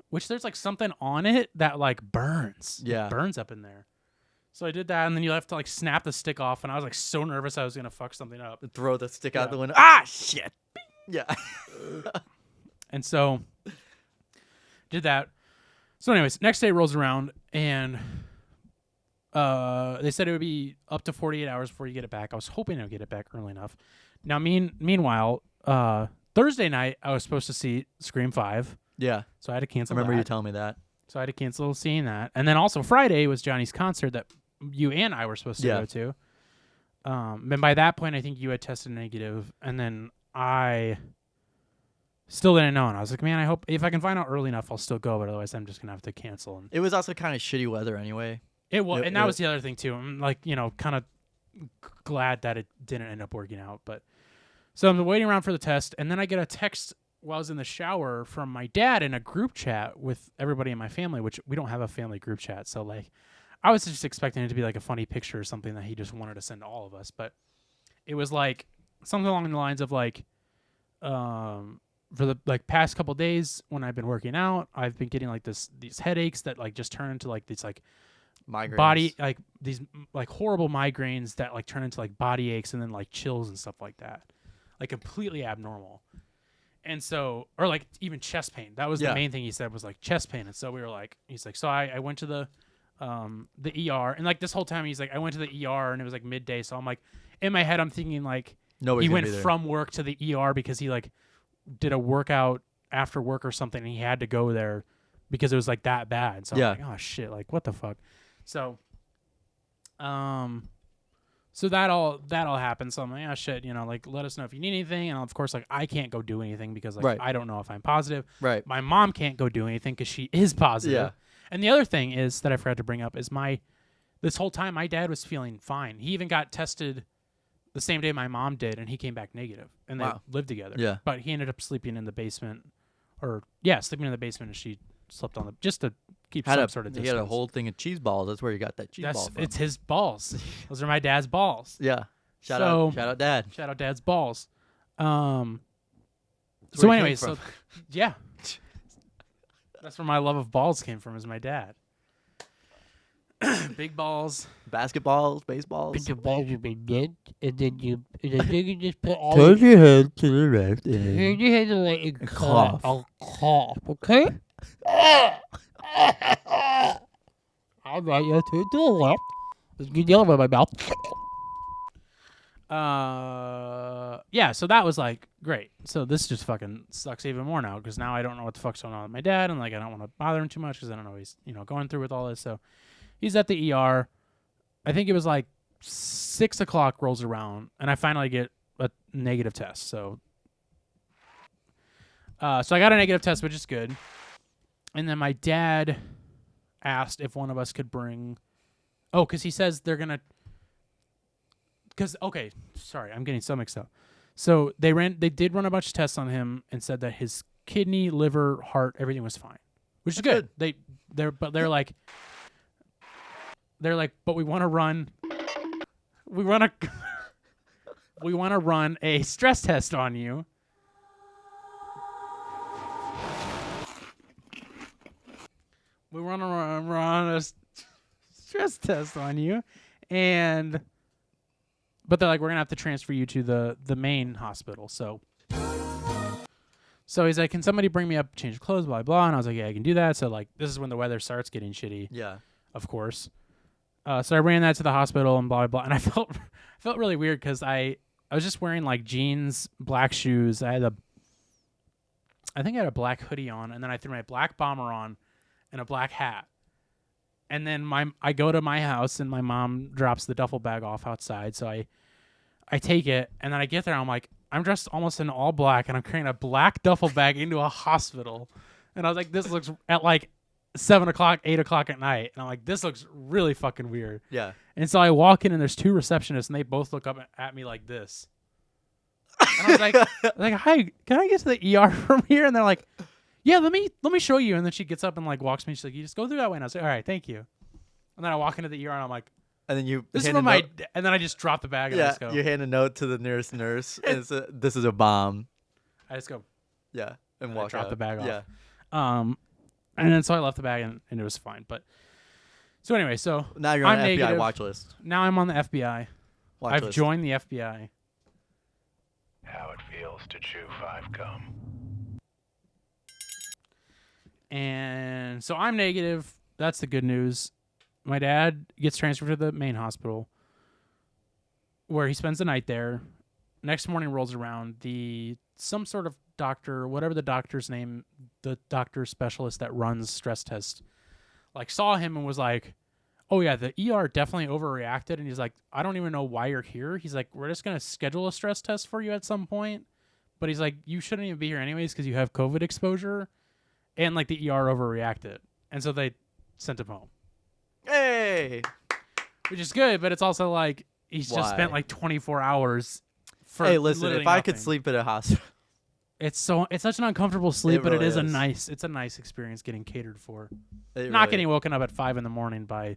Speaker 1: which there's like something on it that like burns.
Speaker 2: Yeah.
Speaker 1: It burns up in there. So I did that, and then you have to like snap the stick off, and I was like so nervous I was gonna fuck something up.
Speaker 2: Throw the stick out
Speaker 1: Yeah.
Speaker 2: the window. Ah, shit. Yeah.
Speaker 1: And so did that. So anyways, next day rolls around, and they said it would be up to 48 hours before you get it back. I was hoping I would get it back early enough. Now, meanwhile, Thursday night I was supposed to see Scream 5,
Speaker 2: Yeah.
Speaker 1: so I had to
Speaker 2: I
Speaker 1: cancel
Speaker 2: remember
Speaker 1: that.
Speaker 2: you telling me that.
Speaker 1: So I had to cancel seeing that. And then also Friday was Johnny's concert that you and I were supposed to
Speaker 2: Yeah.
Speaker 1: go to. And by that point, I think you had tested negative, and then I still didn't know. And I was like, man, I hope if I can find out early enough, I'll still go. But otherwise, I'm just gonna have to cancel. And
Speaker 2: It was also kind of shitty weather anyway.
Speaker 1: it was,
Speaker 2: It-
Speaker 1: and that
Speaker 2: it-
Speaker 1: was the other thing too. I'm like, kind of glad that it didn't end up working out. But so I'm waiting around for the test, and then I get a text while I was in the shower from my dad in a group chat with everybody in my family, which we don't have a family group chat. So like, I was just expecting it to be like a funny picture or something that he just wanted to send to all of us. But it was like something along the lines of like, for the like past couple days when I've been working out, I've been getting like these headaches that like just turn into like these like
Speaker 2: Migraines.
Speaker 1: body like these like horrible migraines that like turn into like body aches and then like chills and stuff like that, like completely abnormal. And so, or like even chest pain. That was the
Speaker 2: Yeah.
Speaker 1: main thing he said was like chest pain. And so we were like, he's like, so I went to the ER, and like this whole time he's like, I went to the ER and it was like midday. So I'm like, in my head, I'm thinking like
Speaker 2: Nobody's
Speaker 1: he
Speaker 2: gonna
Speaker 1: went
Speaker 2: be there.
Speaker 1: from work to the ER because he like did a workout after work or something, and he had to go there because it was like that bad. So
Speaker 2: Yeah.
Speaker 1: I'm like, oh shit, like what the fuck? So, so that all happened. So I'm like, oh shit, like let us know if you need anything. And of course, like I can't go do anything because like
Speaker 2: Right.
Speaker 1: I don't know if I'm positive.
Speaker 2: Right.
Speaker 1: My mom can't go do anything because she is positive.
Speaker 2: Yeah.
Speaker 1: And the other thing is that I forgot to bring up is this whole time my dad was feeling fine. He even got tested the same day my mom did, and he came back negative, and they
Speaker 2: Wow.
Speaker 1: lived together.
Speaker 2: Yeah.
Speaker 1: But he ended up sleeping in the basement, sleeping in the basement, and she slept on just to keep
Speaker 2: Had
Speaker 1: some
Speaker 2: a,
Speaker 1: sort of
Speaker 2: he
Speaker 1: distance.
Speaker 2: had a whole thing of cheese balls. That's where you got that cheese ball from.
Speaker 1: It's his balls. Those are my dad's balls.
Speaker 2: Yeah. Shout
Speaker 1: So-
Speaker 2: out, Dad.
Speaker 1: Shout out dad's balls.
Speaker 2: That's
Speaker 1: So
Speaker 2: where he came
Speaker 1: anyways, so
Speaker 2: from.
Speaker 1: yeah, that's where my love of balls came from. Is my dad. Big balls.
Speaker 2: Basketballs, baseballs.
Speaker 4: Put your balls in my neck, and then you just put all
Speaker 2: Turn
Speaker 4: your
Speaker 2: your head to the left
Speaker 4: turn
Speaker 2: and
Speaker 4: your head away and
Speaker 2: cough.
Speaker 4: cough. I'll cough, okay? All right, you turn to the left. Let's get yellow in my mouth.
Speaker 1: Yeah, so that was like great. So this just fucking sucks even more now because now I don't know what the fuck's going on with my dad, and like I don't want to bother him too much because I don't know what he's going through with all this. So he's at the ER. I think it was like 6 o'clock rolls around, and I finally get a negative test. So I got a negative test, which is good. And then my dad asked if one of us could bring. Oh, because he says they're gonna. Okay, sorry, I'm getting so mixed up. So they did run a bunch of tests on him and said that his kidney, liver, heart, everything was fine, which is good. They're like, but we want to run a stress test on you. We want to run a stress test on you, but they're like, we're gonna have to transfer you to the main hospital. So he's like, can somebody bring me up, change of clothes, blah blah. And I was like, yeah, I can do that. So like, this is when the weather starts getting shitty.
Speaker 2: Yeah.
Speaker 1: Of course. So I ran that to the hospital and blah blah. And I felt really weird because I was just wearing like jeans, black shoes. I think I had a black hoodie on, and then I threw my black bomber on and a black hat. And then I go to my house, and my mom drops the duffel bag off outside. So I take it, and then I get there, and I'm like, I'm dressed almost in all black, and I'm carrying a black duffel bag into a hospital. And I was like, this looks at like 7 o'clock, 8 o'clock at night. And I'm like, this looks really fucking weird.
Speaker 2: Yeah.
Speaker 1: And so I walk in, and there's 2 receptionists, and they both look up at me like this. And I was like, hi, can I get to the ER from here? And they're like, yeah, let me show you. And then she gets up and like walks me. She's like, you just go through that way. And I was like, all right, thank you. And then I walk into the ER, and I'm like,
Speaker 2: and then you
Speaker 1: this is
Speaker 2: hand
Speaker 1: from
Speaker 2: a note.
Speaker 1: and then I just drop the bag and I
Speaker 2: Yeah,
Speaker 1: just go.
Speaker 2: you hand a note to the nearest nurse, and it's this is a bomb.
Speaker 1: I just go.
Speaker 2: Yeah, and
Speaker 1: I
Speaker 2: walk
Speaker 1: drop
Speaker 2: out.
Speaker 1: the bag off.
Speaker 2: Yeah.
Speaker 1: And then so I left the bag and it was fine. But so anyway, so
Speaker 2: Now you're on
Speaker 1: I'm
Speaker 2: the FBI
Speaker 1: negative.
Speaker 2: watch list.
Speaker 1: Now I'm on the FBI. I've joined the FBI.
Speaker 3: How it feels to chew 5 gum.
Speaker 1: And so I'm negative. That's the good news. My dad gets transferred to the main hospital where he spends the night there. Next morning rolls around. Some sort of doctor, whatever the doctor's name, the doctor specialist that runs stress tests, like saw him and was like, oh yeah, the ER definitely overreacted. And he's like, I don't even know why you're here. He's like, we're just going to schedule a stress test for you at some point. But he's like, you shouldn't even be here anyways because you have COVID exposure. And like the ER overreacted. And so they sent him home.
Speaker 2: Hey.
Speaker 1: Which is good, but it's also like he's just spent like 24 hours for
Speaker 2: Hey, listen,
Speaker 1: literally
Speaker 2: if I could
Speaker 1: nothing.
Speaker 2: sleep at a hospital.
Speaker 1: It's such an uncomfortable sleep, but
Speaker 2: really
Speaker 1: it is
Speaker 2: is.
Speaker 1: it's a nice experience getting catered for.
Speaker 2: It
Speaker 1: Not
Speaker 2: really-
Speaker 1: getting woken up at 5 a.m. by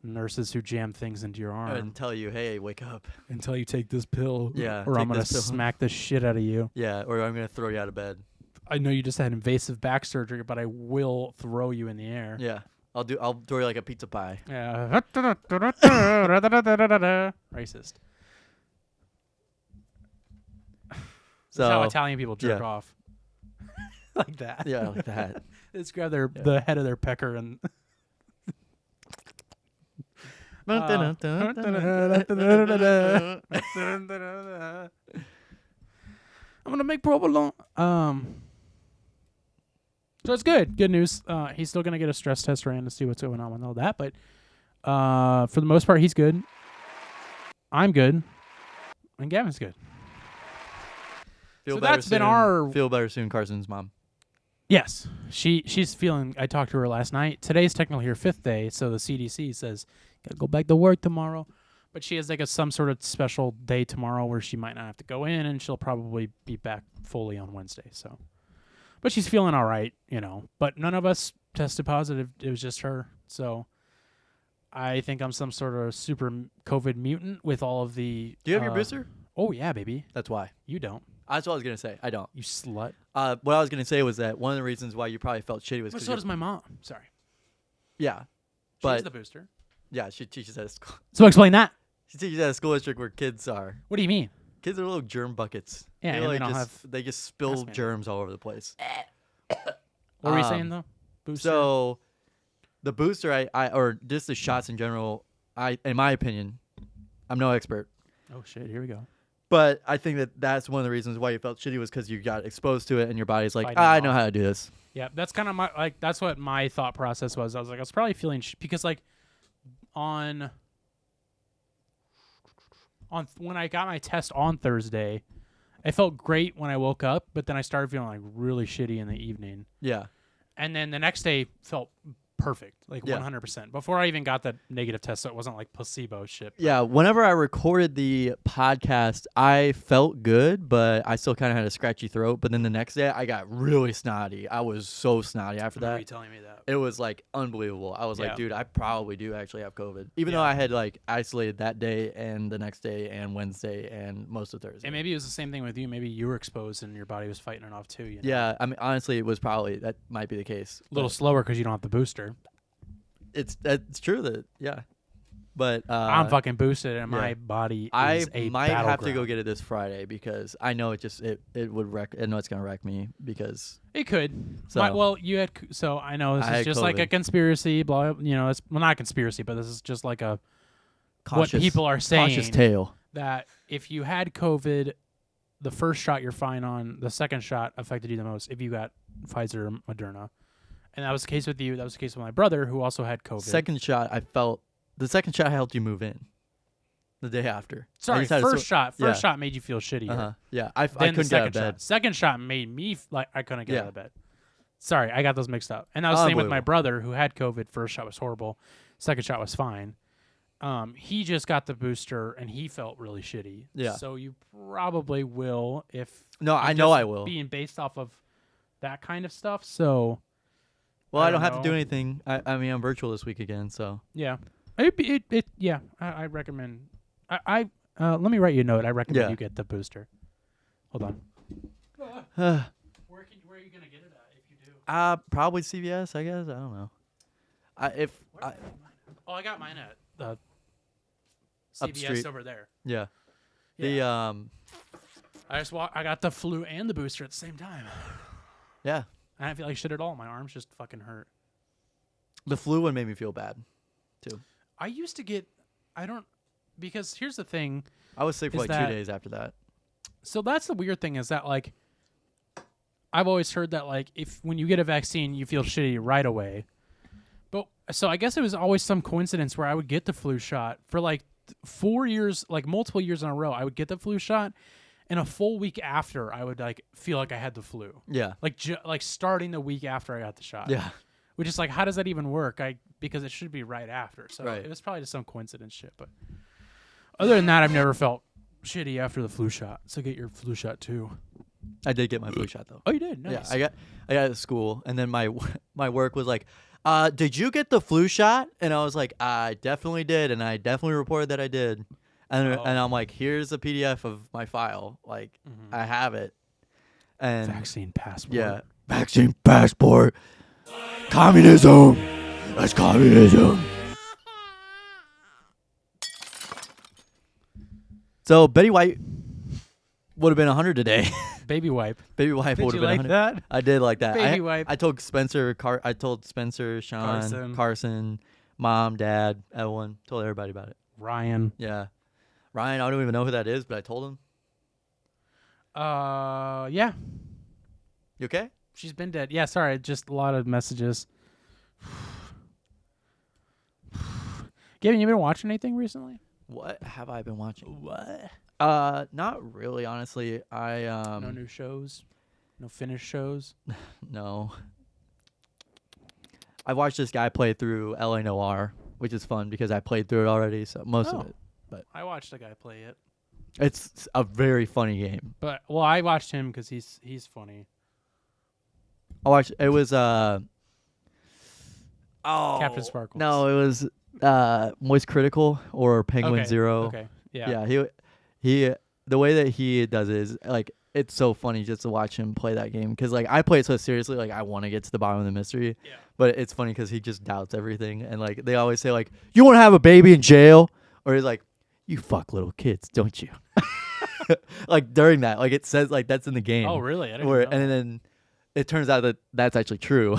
Speaker 1: nurses who jam things into your arm
Speaker 2: and tell you, hey, wake up.
Speaker 1: until you take this pill.
Speaker 2: Yeah,
Speaker 1: Or I'm
Speaker 2: take
Speaker 1: gonna
Speaker 2: this pill.
Speaker 1: smack the shit out of you.
Speaker 2: Yeah, or I'm gonna throw you out of bed.
Speaker 1: I know you just had invasive back surgery, but I will throw you in the air.
Speaker 2: Yeah, I'll throw you like a pizza pie.
Speaker 1: Yeah. Racist.
Speaker 2: So
Speaker 1: That's how Italian people jerk
Speaker 2: yeah.
Speaker 1: off. Like that.
Speaker 2: yeah, like that.
Speaker 1: They just grab the head of their pecker and I'm gonna make provolone. So it's good. Good news. He's still gonna get a stress test ran to see what's going on with all that, but for the most part, he's good. I'm good, and Gavin's good.
Speaker 2: Feel
Speaker 1: So
Speaker 2: better
Speaker 1: that's been
Speaker 2: soon.
Speaker 1: our-
Speaker 2: Feel better soon, Carson's mom.
Speaker 1: Yes, she's feeling. I talked to her last night. Today's technically her 5th day, so the CDC says gotta go back to work tomorrow. But she has like some sort of special day tomorrow where she might not have to go in, and she'll probably be back fully on Wednesday. So, but she's feeling all right, But none of us tested positive. It was just her. So, I think I'm some sort of super COVID mutant with all of the.
Speaker 2: Do you have your booster?
Speaker 1: Oh yeah, baby.
Speaker 2: That's why.
Speaker 1: You don't.
Speaker 2: That's what I was gonna say. I don't.
Speaker 1: You slut.
Speaker 2: What I was gonna say was that one of the reasons why you probably felt shitty was
Speaker 1: But
Speaker 2: because
Speaker 1: so does my mom. Sorry.
Speaker 2: yeah,
Speaker 1: She's
Speaker 2: but
Speaker 1: the booster.
Speaker 2: yeah, she teaches at a school.
Speaker 1: So explain that.
Speaker 2: She teaches at a school district where kids are.
Speaker 1: What do you mean?
Speaker 2: Kids are little germ buckets.
Speaker 1: Yeah,
Speaker 2: they
Speaker 1: and
Speaker 2: like
Speaker 1: they don't
Speaker 2: just, they just spill
Speaker 1: mask man.
Speaker 2: germs all over the place.
Speaker 1: What were you saying though? Booster.
Speaker 2: So, the booster, or just the shots in general, in my opinion, I'm no expert,
Speaker 1: Oh shit! Here we go.
Speaker 2: But I think that that's one of the reasons why you felt shitty was because you got exposed to it and your body's like,
Speaker 1: Fighting
Speaker 2: I
Speaker 1: it
Speaker 2: know
Speaker 1: off.
Speaker 2: how to do this.
Speaker 1: Yeah, that's kind of that's what my thought process was. I was like, I was probably feeling because like on when I got my test on Thursday, it felt great when I woke up, but then I started feeling like really shitty in the evening,
Speaker 2: Yeah.
Speaker 1: and then the next day felt perfect, like
Speaker 2: Yeah.
Speaker 1: 100%. Before I even got the negative test, so it wasn't like placebo shit.
Speaker 2: Yeah, whenever I recorded the podcast, I felt good, but I still kind of had a scratchy throat. But then the next day, I got really snotty. I was so snotty after
Speaker 1: I remember you
Speaker 2: that.
Speaker 1: telling me that.
Speaker 2: It was like unbelievable. I was
Speaker 1: Yeah.
Speaker 2: like, dude, I probably do actually have COVID. Even though
Speaker 1: Yeah.
Speaker 2: I had like isolated that day and the next day and Wednesday and most of Thursday.
Speaker 1: And maybe it was the same thing with you. Maybe you were exposed and your body was fighting it off too. You know?
Speaker 2: Yeah, I mean, honestly, it was probably, that might be the case.
Speaker 1: A little
Speaker 2: But
Speaker 1: slower because you don't have the booster.
Speaker 2: it's true that, yeah. But
Speaker 1: I'm fucking boosted, and my
Speaker 2: yeah.
Speaker 1: body
Speaker 2: I
Speaker 1: is a
Speaker 2: might have to go
Speaker 1: battleground.
Speaker 2: get it this Friday because I know it would wreck. I know it's gonna wreck me because
Speaker 1: It could.
Speaker 2: So-
Speaker 1: Well, you had. So I know this
Speaker 2: I
Speaker 1: is
Speaker 2: had
Speaker 1: just like a
Speaker 2: COVID.
Speaker 1: conspiracy. Blah. You know, it's not a conspiracy, but this is just like a
Speaker 2: cautious,
Speaker 1: what people are saying
Speaker 2: cautious tale.
Speaker 1: that if you had COVID, the first shot you're fine on. The second shot affected you the most if you got Pfizer or Moderna, and that was the case with you. That was the case with my brother who also had COVID.
Speaker 2: Second shot, the second shot helped you move in. The day after. I
Speaker 1: Sorry,
Speaker 2: just had a
Speaker 1: first shot.
Speaker 2: yeah.
Speaker 1: First shot made you feel shitty.
Speaker 2: Yeah, I
Speaker 1: Then
Speaker 2: couldn't
Speaker 1: the
Speaker 2: get out
Speaker 1: second
Speaker 2: of bed.
Speaker 1: shot. Second shot made me like I couldn't get
Speaker 2: Yeah.
Speaker 1: out of bed. Sorry, I got those mixed up. And that was the same with my
Speaker 2: Unbelievable.
Speaker 1: brother who had COVID. First shot was horrible. Second shot was fine. He just got the booster and he felt really shitty.
Speaker 2: Yeah.
Speaker 1: So you probably will if
Speaker 2: No,
Speaker 1: I'm
Speaker 2: I know
Speaker 1: just
Speaker 2: I will.
Speaker 1: being based off of that kind of stuff. So
Speaker 2: Well,
Speaker 1: I
Speaker 2: I don't
Speaker 1: don't
Speaker 2: have to do
Speaker 1: know.
Speaker 2: anything. I mean, I'm virtual this week again, so
Speaker 1: yeah, yeah. I recommend. Let me write you a note. I recommend
Speaker 2: Yeah.
Speaker 1: you get the booster. Hold on.
Speaker 2: uh,
Speaker 1: Where are you gonna get it at if you do?
Speaker 2: probably CVS. I guess I don't know.
Speaker 1: Oh, I got mine at the
Speaker 2: Up the
Speaker 1: CVS
Speaker 2: street.
Speaker 1: over there.
Speaker 2: Yeah.
Speaker 1: Yeah.
Speaker 2: The
Speaker 1: I got the flu and the booster at the same time.
Speaker 2: yeah,
Speaker 1: I didn't feel like shit at all. My arms just fucking hurt.
Speaker 2: the flu one made me feel bad too.
Speaker 1: I used to get, because here's the thing.
Speaker 2: I was sick for
Speaker 1: Is
Speaker 2: like
Speaker 1: that-
Speaker 2: 2 days after that.
Speaker 1: So that's the weird thing is that like, I've always heard that like when you get a vaccine, you feel shitty right away. But so I guess it was always some coincidence where I would get the flu shot for like 4 years, like multiple years in a row. I would get the flu shot, and a full week after, I would like feel like I had the flu.
Speaker 2: Yeah.
Speaker 1: Like like starting the week after I got the shot.
Speaker 2: Yeah.
Speaker 1: Which is like, how does that even work? Because it should be right after. So
Speaker 2: Right.
Speaker 1: it was probably just some coincidence shit. But other than that, I've never felt shitty after the flu shot. So get your flu shot too.
Speaker 2: I did get my flu shot though.
Speaker 1: Oh, you did? Nice.
Speaker 2: Yeah, I got it at school, and then my my work was like, "Did you get the flu shot?" And I was like, "I definitely did, and I definitely reported that I did." And
Speaker 1: Oh.
Speaker 2: and I'm like, "Here's a PDF of my file. Like, I have it." And
Speaker 1: Vaccine passport.
Speaker 2: yeah, vaccine passport, communism. That's communism. So Betty White would have been 100 today.
Speaker 1: Baby wipe.
Speaker 2: Baby White
Speaker 1: Did
Speaker 2: would
Speaker 1: you
Speaker 2: have been
Speaker 1: like
Speaker 2: 100.
Speaker 1: that?
Speaker 2: I did like that.
Speaker 1: Baby wipe.
Speaker 2: I told Spencer, Sean, Carson, Mom, Dad, everyone. Told everybody about it.
Speaker 1: Ryan.
Speaker 2: Yeah. Ryan, I don't even know who that is, but I told him.
Speaker 1: Yeah.
Speaker 2: You okay?
Speaker 1: She's been dead. Yeah, sorry. Just a lot of messages. Gavin, you been watching anything recently?
Speaker 2: What have I been watching?
Speaker 1: What?
Speaker 2: Not really, honestly. I
Speaker 1: No new shows? No finished shows?
Speaker 2: no. I watched this guy play through LA Noir, which is fun because I played through it already, so most
Speaker 1: Oh.
Speaker 2: of it.
Speaker 1: I watched a guy play it.
Speaker 2: It's a very funny game.
Speaker 1: But, well, I watched him because he's funny.
Speaker 2: I watched it was
Speaker 1: Captain Sparkles.
Speaker 2: No, it was Moist Critical or Penguin
Speaker 1: Okay,
Speaker 2: Zero.
Speaker 1: Okay. Yeah.
Speaker 2: Yeah, he the way that he does it is like it's so funny just to watch him play that game because like I play it so seriously, like I want to get to the bottom of the mystery.
Speaker 1: Yeah.
Speaker 2: But it's funny because he just doubts everything, and like they always say like, "You want to have a baby in jail?" Or he's like, "You fuck little kids, don't you?" Like during that, like it says like that's in the game.
Speaker 1: Oh, really? I didn't
Speaker 2: Where,
Speaker 1: know
Speaker 2: and then it turns out that that's actually true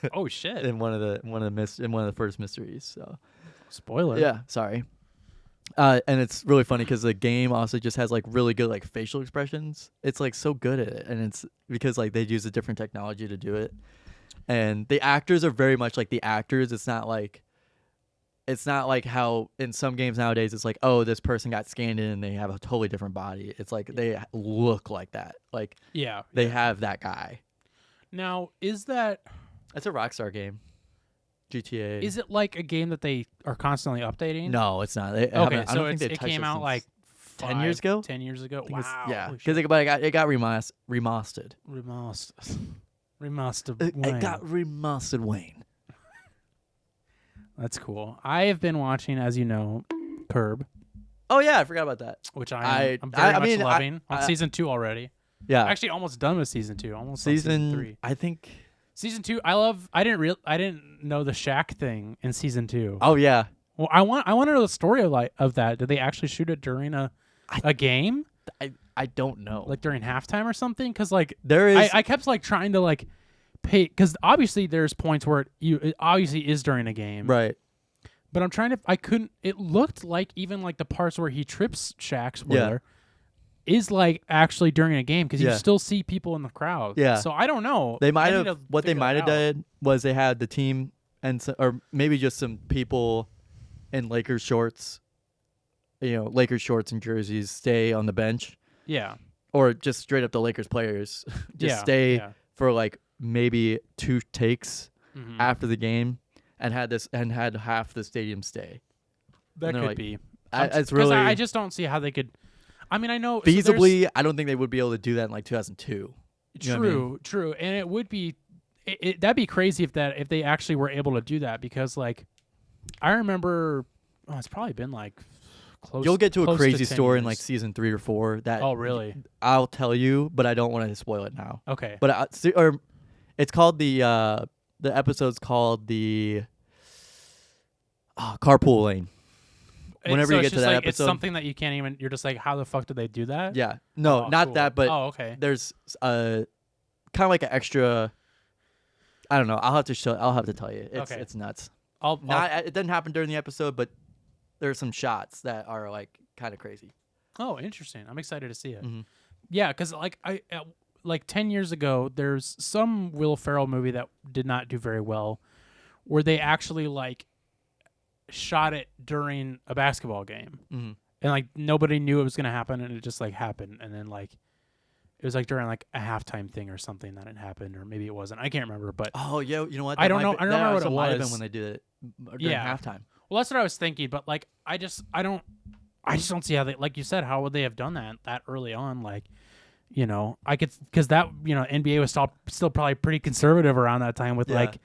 Speaker 1: that. Oh, shit.
Speaker 2: in one of the first mysteries. So
Speaker 1: Spoiler.
Speaker 2: yeah, sorry. And it's really funny because the game also just has like really good like facial expressions. It's like so good at it, and it's because like they use a different technology to do it. And the actors are very much like the actors. It's not like how in some games nowadays it's like, oh, this person got scanned in and they have a totally different body. It's like they look like that. Like
Speaker 1: Yeah.
Speaker 2: they have that guy.
Speaker 1: Now, is that
Speaker 2: It's a Rockstar game. GTA.
Speaker 1: is it like a game that they are constantly updating?
Speaker 2: No, it's not.
Speaker 1: Okay,
Speaker 2: I
Speaker 1: so
Speaker 2: don't think they've
Speaker 1: it
Speaker 2: touched
Speaker 1: came out
Speaker 2: since
Speaker 1: like
Speaker 2: 10 years ago?
Speaker 1: 10 years ago.
Speaker 2: I think it's-
Speaker 1: Wow.
Speaker 2: yeah,
Speaker 1: holy
Speaker 2: because
Speaker 1: shit.
Speaker 2: it got remastered.
Speaker 1: Remastered. Remastered.
Speaker 2: It
Speaker 1: Wayne.
Speaker 2: got remastered, Wayne.
Speaker 1: That's cool. I have been watching, as you know, Curb,
Speaker 2: Oh yeah, I forgot about that.
Speaker 1: which
Speaker 2: I
Speaker 1: I'm very much
Speaker 2: mean,
Speaker 1: loving. On season 2 already.
Speaker 2: Yeah,
Speaker 1: Actually, almost done with season 2. Almost on season 3.
Speaker 2: I think.
Speaker 1: Season 2, I didn't know the Shaq thing in season 2.
Speaker 2: Oh yeah,
Speaker 1: Well, I want to know the story of that. Did they actually shoot it during a game,
Speaker 2: I don't know.
Speaker 1: like during halftime or something? Because like
Speaker 2: there is.
Speaker 1: I kept like trying to like pay, because obviously there's points where it obviously is during a game,
Speaker 2: right.
Speaker 1: but I'm trying to, I couldn't, it looked like even like the parts where he trips Shaq's
Speaker 2: Yeah.
Speaker 1: is like actually during a game, because you
Speaker 2: Yeah.
Speaker 1: still see people in the crowd.
Speaker 2: Yeah.
Speaker 1: So I don't know.
Speaker 2: They might
Speaker 1: I need
Speaker 2: have.
Speaker 1: to
Speaker 2: What they
Speaker 1: figure
Speaker 2: might
Speaker 1: that
Speaker 2: have
Speaker 1: out.
Speaker 2: done was they had the team and or maybe just some people in Lakers shorts, Lakers shorts and jerseys stay on the bench,
Speaker 1: Yeah.
Speaker 2: or just straight up the Lakers players just stay
Speaker 1: Yeah.
Speaker 2: for like maybe 2 takes
Speaker 1: Mhm.
Speaker 2: after the game and had half the stadium stay.
Speaker 1: That
Speaker 2: they're
Speaker 1: could
Speaker 2: like,
Speaker 1: be.
Speaker 2: It's
Speaker 1: 'Cause
Speaker 2: really
Speaker 1: I just don't see how they could. I mean, I know so there's-
Speaker 2: feasibly. I don't think they would be able to do that in like 2002. You know what I mean?
Speaker 1: True, and it would be, that'd be crazy if they actually were able to do that, because like, I remember, it's probably been like close.
Speaker 2: You'll get to a
Speaker 1: close
Speaker 2: crazy
Speaker 1: 10
Speaker 2: story in
Speaker 1: years.
Speaker 2: like season 3 or 4 that
Speaker 1: Oh really?
Speaker 2: I'll tell you, but I don't want to spoil it now.
Speaker 1: Okay.
Speaker 2: But it's called the episode's called the Carpool Lane. Whenever
Speaker 1: So
Speaker 2: you
Speaker 1: it's
Speaker 2: get to
Speaker 1: just
Speaker 2: that
Speaker 1: like, it's
Speaker 2: episode,
Speaker 1: something that you can't even. You're just like, how the fuck did they do that?
Speaker 2: yeah, no,
Speaker 1: Oh,
Speaker 2: not
Speaker 1: cool.
Speaker 2: that, but
Speaker 1: oh okay.
Speaker 2: there's kind of like an extra. I don't know. I'll have to tell you.
Speaker 1: Okay.
Speaker 2: It's nuts.
Speaker 1: I'll
Speaker 2: It doesn't happen during the episode, but there's some shots that are like kind of crazy.
Speaker 1: Oh, interesting. I'm excited to see it.
Speaker 2: Mhm.
Speaker 1: Yeah, because like like 10 years ago, there's some Will Ferrell movie that did not do very well, where they actually like shot it during a basketball game,
Speaker 2: Mm-hmm.
Speaker 1: and like nobody knew it was gonna happen, and it just like happened, and then like it was like during like a halftime thing or something that had happened, or maybe it wasn't. I can't remember, but
Speaker 2: Oh yeah, you know what?
Speaker 1: I don't
Speaker 2: might
Speaker 1: know-
Speaker 2: be-
Speaker 1: I don't remember
Speaker 2: that
Speaker 1: what it
Speaker 2: might have
Speaker 1: was.
Speaker 2: been when they did it during
Speaker 1: Yeah.
Speaker 2: halftime.
Speaker 1: well, that's what I was thinking. But like I just don't see how they, like you said, how would they have done that early on? Like, I could, because that NBA was still probably pretty conservative around that time with
Speaker 2: Yeah.
Speaker 1: like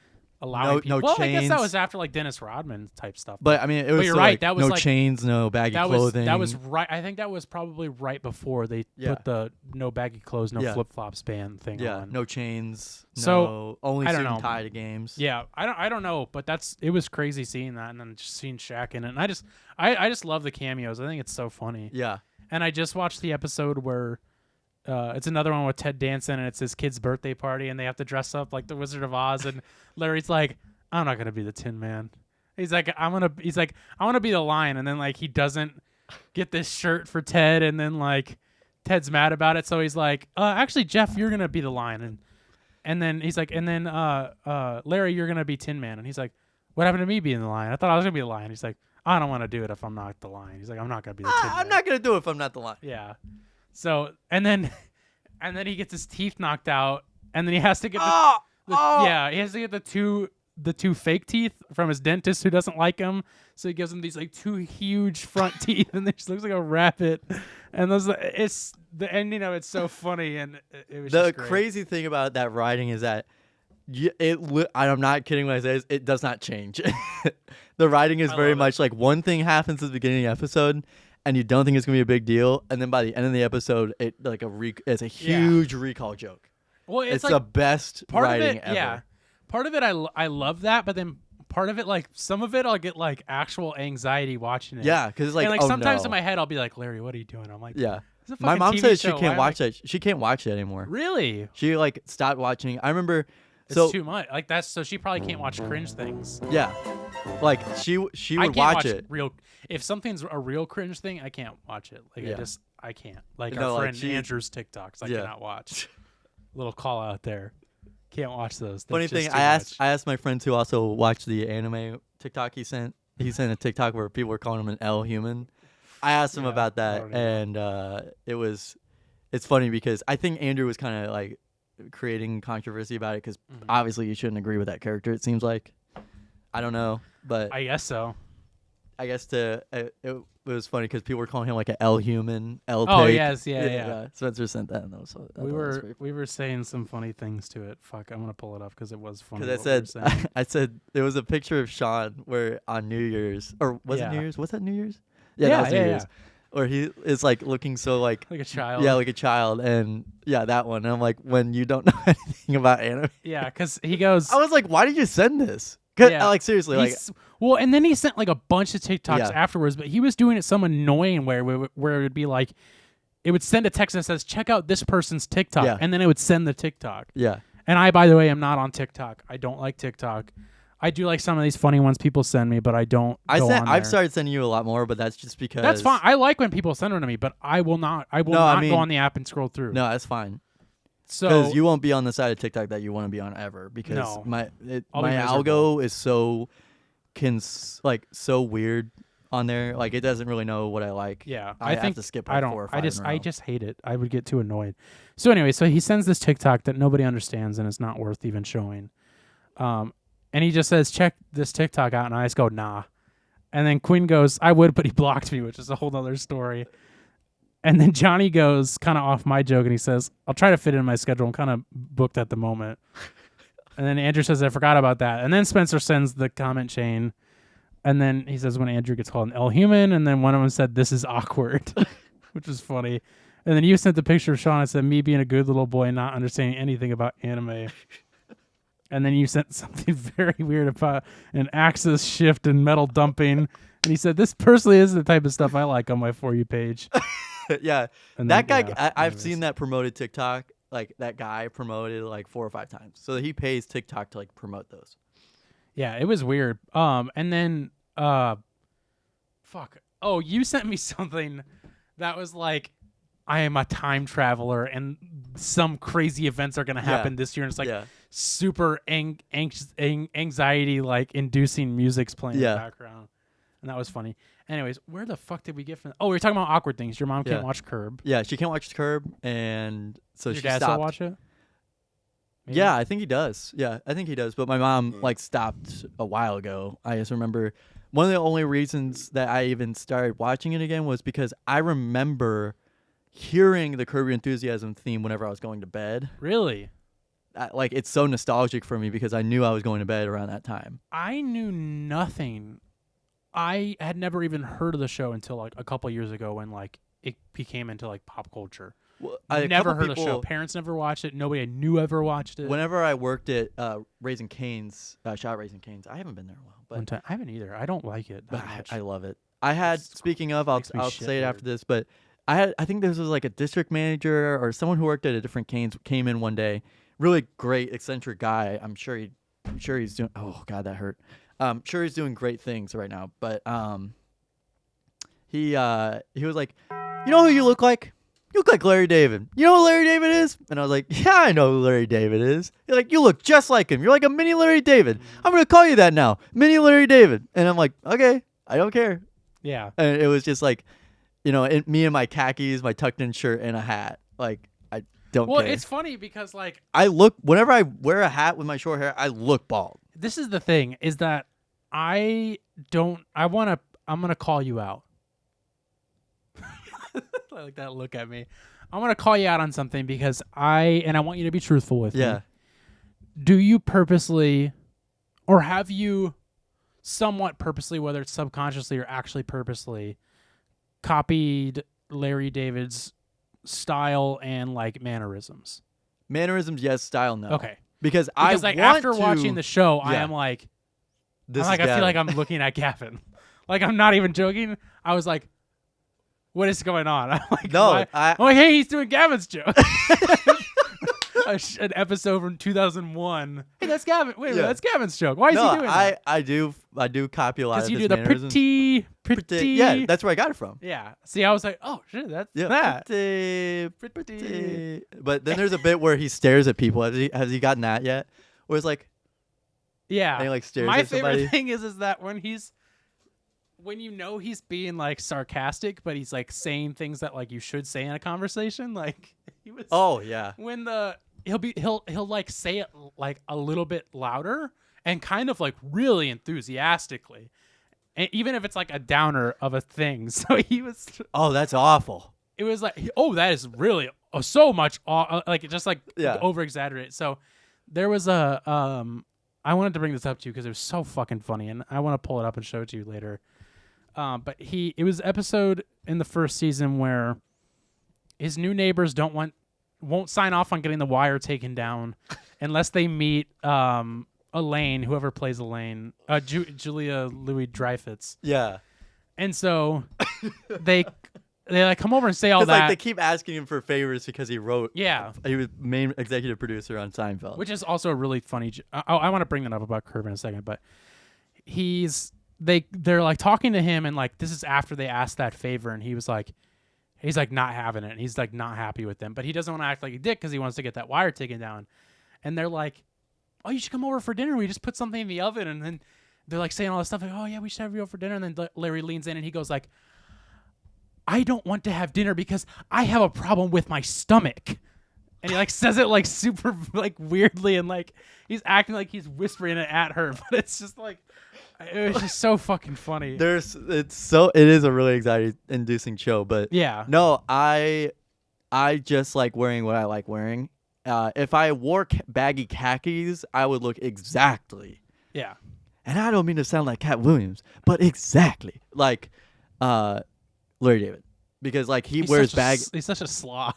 Speaker 1: allowing people.
Speaker 2: no
Speaker 1: Well, I guess that
Speaker 2: chains.
Speaker 1: was after like Dennis Rodman type stuff.
Speaker 2: But I mean, it was
Speaker 1: you're
Speaker 2: still,
Speaker 1: right,
Speaker 2: like,
Speaker 1: that was
Speaker 2: no
Speaker 1: like-
Speaker 2: chains, no baggy
Speaker 1: that
Speaker 2: clothing.
Speaker 1: was right. I think that was probably right before they
Speaker 2: Yeah.
Speaker 1: put the no baggy clothes, no
Speaker 2: Yeah.
Speaker 1: flip flops ban thing
Speaker 2: yeah,
Speaker 1: on.
Speaker 2: no chains.
Speaker 1: So,
Speaker 2: no, only
Speaker 1: I don't
Speaker 2: suit and
Speaker 1: know.
Speaker 2: tie to games.
Speaker 1: Yeah, I don't know, but it was crazy seeing that, and then just seeing Shaq in it, and I just love the cameos. I think it's so funny.
Speaker 2: Yeah.
Speaker 1: And I just watched the episode where it's another one with Ted Danson, and it's his kid's birthday party, and they have to dress up like the Wizard of Oz, and Larry's like, I'm not gonna be the Tin Man. He's like, I want to be the Lion, and then like he doesn't get this shirt for Ted, and then like Ted's mad about it, so he's like, actually Jeff, you're gonna be the Lion, and then he's like, and then Larry, you're gonna be Tin Man, and he's like, what happened to me being the Lion? I thought I was gonna be the Lion. He's like, I don't want to do it if I'm not the Lion. He's like, I'm not gonna be the Tin Man.
Speaker 2: I'm not gonna do it if I'm not the Lion.
Speaker 1: Yeah. So and then he gets his teeth knocked out, and then he has to get yeah, he has to get the two fake teeth from his dentist who doesn't like him. So he gives him these like 2 huge front teeth, and it just looks like a rabbit. And it's the ending of it's so funny, and it was
Speaker 2: The
Speaker 1: just great.
Speaker 2: crazy thing about that writing is that I'm not kidding when I say this, it does not change. The writing is
Speaker 1: I
Speaker 2: very
Speaker 1: love it.
Speaker 2: much like one thing happens at the beginning of the episode, and you don't think it's gonna be a big deal, and then by the end of the episode, it's a huge recall joke.
Speaker 1: Well,
Speaker 2: It's
Speaker 1: like
Speaker 2: the best
Speaker 1: part of
Speaker 2: writing
Speaker 1: it,
Speaker 2: ever.
Speaker 1: yeah. Part of it, I love that, but then part of it, like some of it, I'll get like actual anxiety watching it.
Speaker 2: Yeah, because it's like,
Speaker 1: and like
Speaker 2: oh,
Speaker 1: sometimes
Speaker 2: no.
Speaker 1: in my head, I'll be like, Larry, what are you doing? I'm like,
Speaker 2: Yeah.
Speaker 1: "This is a
Speaker 2: My
Speaker 1: fucking
Speaker 2: mom
Speaker 1: TV
Speaker 2: says she
Speaker 1: show. Why
Speaker 2: can't
Speaker 1: am
Speaker 2: watch that. She can't watch it anymore.
Speaker 1: Really?
Speaker 2: She like stopped watching. I remember.
Speaker 1: It's
Speaker 2: So
Speaker 1: too much. Like that's so she probably can't watch cringe things.
Speaker 2: yeah, Like she
Speaker 1: I
Speaker 2: would
Speaker 1: can't
Speaker 2: watch it.
Speaker 1: real. If something's a real cringe thing, I can't watch it. Like
Speaker 2: Yeah.
Speaker 1: I can't. Like
Speaker 2: No,
Speaker 1: our
Speaker 2: like
Speaker 1: friend
Speaker 2: she-
Speaker 1: Andrew's TikToks, I
Speaker 2: Yeah.
Speaker 1: cannot watch. Little call out there. Can't watch those.
Speaker 2: Funny
Speaker 1: That's just
Speaker 2: thing,
Speaker 1: too
Speaker 2: I
Speaker 1: much.
Speaker 2: asked my friends who also watch the anime TikTok he sent. He sent a TikTok where people were calling him an L human. I asked him
Speaker 1: Yeah,
Speaker 2: about
Speaker 1: I
Speaker 2: that,
Speaker 1: don't even
Speaker 2: and it's funny because I think Andrew was kind of like creating controversy about it because
Speaker 1: Mhm.
Speaker 2: obviously you shouldn't agree with that character. It seems like I don't know, but
Speaker 1: I guess so.
Speaker 2: I guess it was funny because people were calling him like an L human, L.
Speaker 1: Oh
Speaker 2: pig.
Speaker 1: yes, yeah.
Speaker 2: Spencer sent that, and that was, I thought
Speaker 1: We
Speaker 2: that was
Speaker 1: were
Speaker 2: pretty
Speaker 1: we were saying some funny things to it. Fuck, I'm gonna pull it up because it was funny.
Speaker 2: Because
Speaker 1: what we were saying.
Speaker 2: I said there was a picture of Sean where on New Year's or was it New
Speaker 1: Yeah.
Speaker 2: Year's? Was that New Year's? Yeah,
Speaker 1: Yeah,
Speaker 2: that was New
Speaker 1: yeah,
Speaker 2: Year's. Where he is like looking so like
Speaker 1: like a child.
Speaker 2: yeah, like a child, and yeah, that one. And I'm like, when you don't know anything about anime,
Speaker 1: Yeah, because he goes.
Speaker 2: I was like, why did you send this? 'Cause,
Speaker 1: Yeah.
Speaker 2: like seriously, like
Speaker 1: Well, and then he sent like a bunch of TikToks
Speaker 2: Yeah.
Speaker 1: afterwards, but he was doing it some annoying where it would be like, it would send a text that says, "Check out this person's TikTok,"
Speaker 2: Yeah.
Speaker 1: and then it would send the TikTok.
Speaker 2: yeah,
Speaker 1: And I, by the way, am not on TikTok. I don't like TikTok. I do like some of these funny ones people send me, but I don't. Go on
Speaker 2: I've
Speaker 1: there.
Speaker 2: started sending you a lot more, but that's just because
Speaker 1: That's fine. I like when people send them to me, but I will not. I will
Speaker 2: No, I
Speaker 1: not
Speaker 2: mean-
Speaker 1: go on the app and scroll through.
Speaker 2: No, that's fine.
Speaker 1: so
Speaker 2: Because you won't be on the side of TikTok that you want to be on ever. Because
Speaker 1: No.
Speaker 2: my
Speaker 1: I'll be
Speaker 2: my
Speaker 1: miserable.
Speaker 2: algo is so so weird on there. Like it doesn't really know what I like.
Speaker 1: yeah,
Speaker 2: I
Speaker 1: I
Speaker 2: have
Speaker 1: think
Speaker 2: to skip
Speaker 1: I
Speaker 2: like
Speaker 1: don't.
Speaker 2: 4 or 5
Speaker 1: I
Speaker 2: in
Speaker 1: just
Speaker 2: a
Speaker 1: I
Speaker 2: row.
Speaker 1: just hate it. I would get too annoyed. So anyway, so he sends this TikTok that nobody understands and it's not worth even showing. And he just says, "Check this TikTok out," and I just go, "Nah." And then Quinn goes, "I would, but he blocked me," which is a whole other story. And then Johnny goes kind of off my joke and he says, "I'll try to fit it in my schedule. I'm kind of booked at the moment." And then Andrew says, "I forgot about that." And then Spencer sends the comment chain. And then he says when Andrew gets called an L human, and then one of them said, "This is awkward," which was funny. And then you sent the picture of Sean and said, "Me being a good little boy, not understanding anything about anime." And then you sent something very weird about an axis shift and metal dumping. And he said, "This personally is the type of stuff I like on my For You page."
Speaker 2: yeah,
Speaker 1: And
Speaker 2: that
Speaker 1: then,
Speaker 2: guy.
Speaker 1: yeah,
Speaker 2: I've
Speaker 1: anyways.
Speaker 2: seen that promoted TikTok. Like that guy promoted like 4 or 5 times. So he pays TikTok to like promote those.
Speaker 1: Yeah, it was weird. And then fuck. Oh, you sent me something that was like, I am a time traveler and some crazy events are gonna happen this year, and it's like
Speaker 2: yeah,
Speaker 1: super anxiety like inducing music's playing in
Speaker 2: Yeah.
Speaker 1: the background. And that was funny. Anyways, where the fuck did we get from? Oh, we were talking about awkward things. Your mom can't
Speaker 2: Yeah.
Speaker 1: watch Curb.
Speaker 2: yeah. She can't watch Curb, and so
Speaker 1: Your
Speaker 2: she
Speaker 1: dad
Speaker 2: stopped.
Speaker 1: still watch it? Maybe?
Speaker 2: Yeah, I think he does. Yeah, I think he does. But my mom like stopped a while ago. I just remember one of the only reasons that I even started watching it again was because I remember hearing the Curb Your Enthusiasm theme whenever I was going to bed.
Speaker 1: Really?
Speaker 2: Like it's so nostalgic for me because I knew I was going to bed around that time.
Speaker 1: I knew nothing. I had never even heard of the show until like a couple years ago when like it became into like pop culture.
Speaker 2: Well,
Speaker 1: Never heard of the show. Parents never watched it. Nobody I knew ever watched it.
Speaker 2: Whenever I worked at Raising Cane's, shot Raising Cane's, I haven't been there in a while, but
Speaker 1: One time. I haven't either. I don't like it
Speaker 2: but
Speaker 1: that much.
Speaker 2: I love it. I had speaking of, I'll
Speaker 1: makes me shit
Speaker 2: say it after
Speaker 1: weird.
Speaker 2: this, but I think this was like a district manager or someone who worked at a different Cane's came in one day. Really great, eccentric guy. I'm sure he's doing. Oh God, that hurt. Sure he's doing great things right now, but he was like, you know who you look like? You look like Larry David. You know who Larry David is? And I was like, yeah, I know who Larry David is. You're like, you look just like him. You're like a mini Larry David. I'm gonna call you that now, mini Larry David. And I'm like, okay, I don't care.
Speaker 1: Yeah.
Speaker 2: And it was just like, me in my khakis, my tucked in shirt, and a hat. Like, I don't
Speaker 1: Well,
Speaker 2: care.
Speaker 1: it's funny because like
Speaker 2: I look, whenever I wear a hat with my short hair, I look bald.
Speaker 1: this is the thing is that I'm gonna call you out. I like that look at me. I'm gonna call you out on something because I want you to be truthful with
Speaker 2: Yeah.
Speaker 1: me. Do you purposely, or have you somewhat purposely, whether it's subconsciously or actually purposely, copied Larry David's style and like mannerisms?
Speaker 2: Mannerisms, yes. Style, no.
Speaker 1: Okay.
Speaker 2: Because
Speaker 1: Like
Speaker 2: want
Speaker 1: after
Speaker 2: to,
Speaker 1: watching the show, I
Speaker 2: yeah.
Speaker 1: am like,
Speaker 2: this
Speaker 1: I
Speaker 2: is
Speaker 1: feel
Speaker 2: Gavin.
Speaker 1: like I'm looking at Gavin. Like I'm not even joking. I was like, what is going on? I'm like,
Speaker 2: No,
Speaker 1: why? I'm like, hey, he's doing Gavin's joke. an episode from 2001. Hey, that's Gavin. Wait a minute,
Speaker 2: Yeah.
Speaker 1: that's Gavin's joke. Why is
Speaker 2: no,
Speaker 1: he doing that?
Speaker 2: I do copy a lot
Speaker 1: Because
Speaker 2: of
Speaker 1: you
Speaker 2: his
Speaker 1: do the
Speaker 2: mannerisms.
Speaker 1: pretty.
Speaker 2: Yeah, that's where I got it from.
Speaker 1: Yeah. See, I was like, oh shit, that's
Speaker 2: Yeah,
Speaker 1: that.
Speaker 2: pretty. But then there's a bit where he stares at people. Has he gotten that yet? Where it's like,
Speaker 1: Yeah.
Speaker 2: and he like stares
Speaker 1: My
Speaker 2: at somebody.
Speaker 1: favorite thing is that when you know he's being like sarcastic, but he's like saying things that like you should say in a conversation. Like he was.
Speaker 2: Oh yeah.
Speaker 1: When he'll like say it like a little bit louder and kind of like really enthusiastically, and even if it's like a downer of a thing. So he was.
Speaker 2: Oh, that's awful.
Speaker 1: It was like, oh, that is really so much like it just like
Speaker 2: Yeah.
Speaker 1: over exaggerate. So there was a I wanted to bring this up to you because it was so fucking funny, and I want to pull it up and show it to you later. But it was episode in the first season where his new neighbors won't sign off on getting the wire taken down unless they meet Elaine, whoever plays Elaine, Julia Louis-Dreyfus.
Speaker 2: Yeah.
Speaker 1: And so they like come over and say all
Speaker 2: Because
Speaker 1: that.
Speaker 2: like they keep asking him for favors because he wrote.
Speaker 1: Yeah.
Speaker 2: He was main executive producer on Seinfeld.
Speaker 1: Which is also a really funny. I want to bring that up about Curb in a second, but they're like talking to him, and like this is after they asked that favor, and he's like not having it, and he's like not happy with them, but he doesn't want to act like a dick because he wants to get that wire taken down, and they're like, oh, you should come over for dinner. We just put something in the oven, and then they're like saying all this stuff like, oh yeah, we should have you over for dinner, and then Larry leans in and he goes like, I don't want to have dinner because I have a problem with my stomach. And he like says it like super like weirdly, and like he's acting like he's whispering it at her, but it's just like it was just so fucking funny.
Speaker 2: it is a really anxiety inducing show, but
Speaker 1: Yeah.
Speaker 2: no, I just like wearing what I like wearing. If I wore baggy khakis, I would look exactly,
Speaker 1: Yeah.
Speaker 2: and I don't mean to sound like Cat Williams, but exactly like Larry David, because like he wears
Speaker 1: He's such a slob.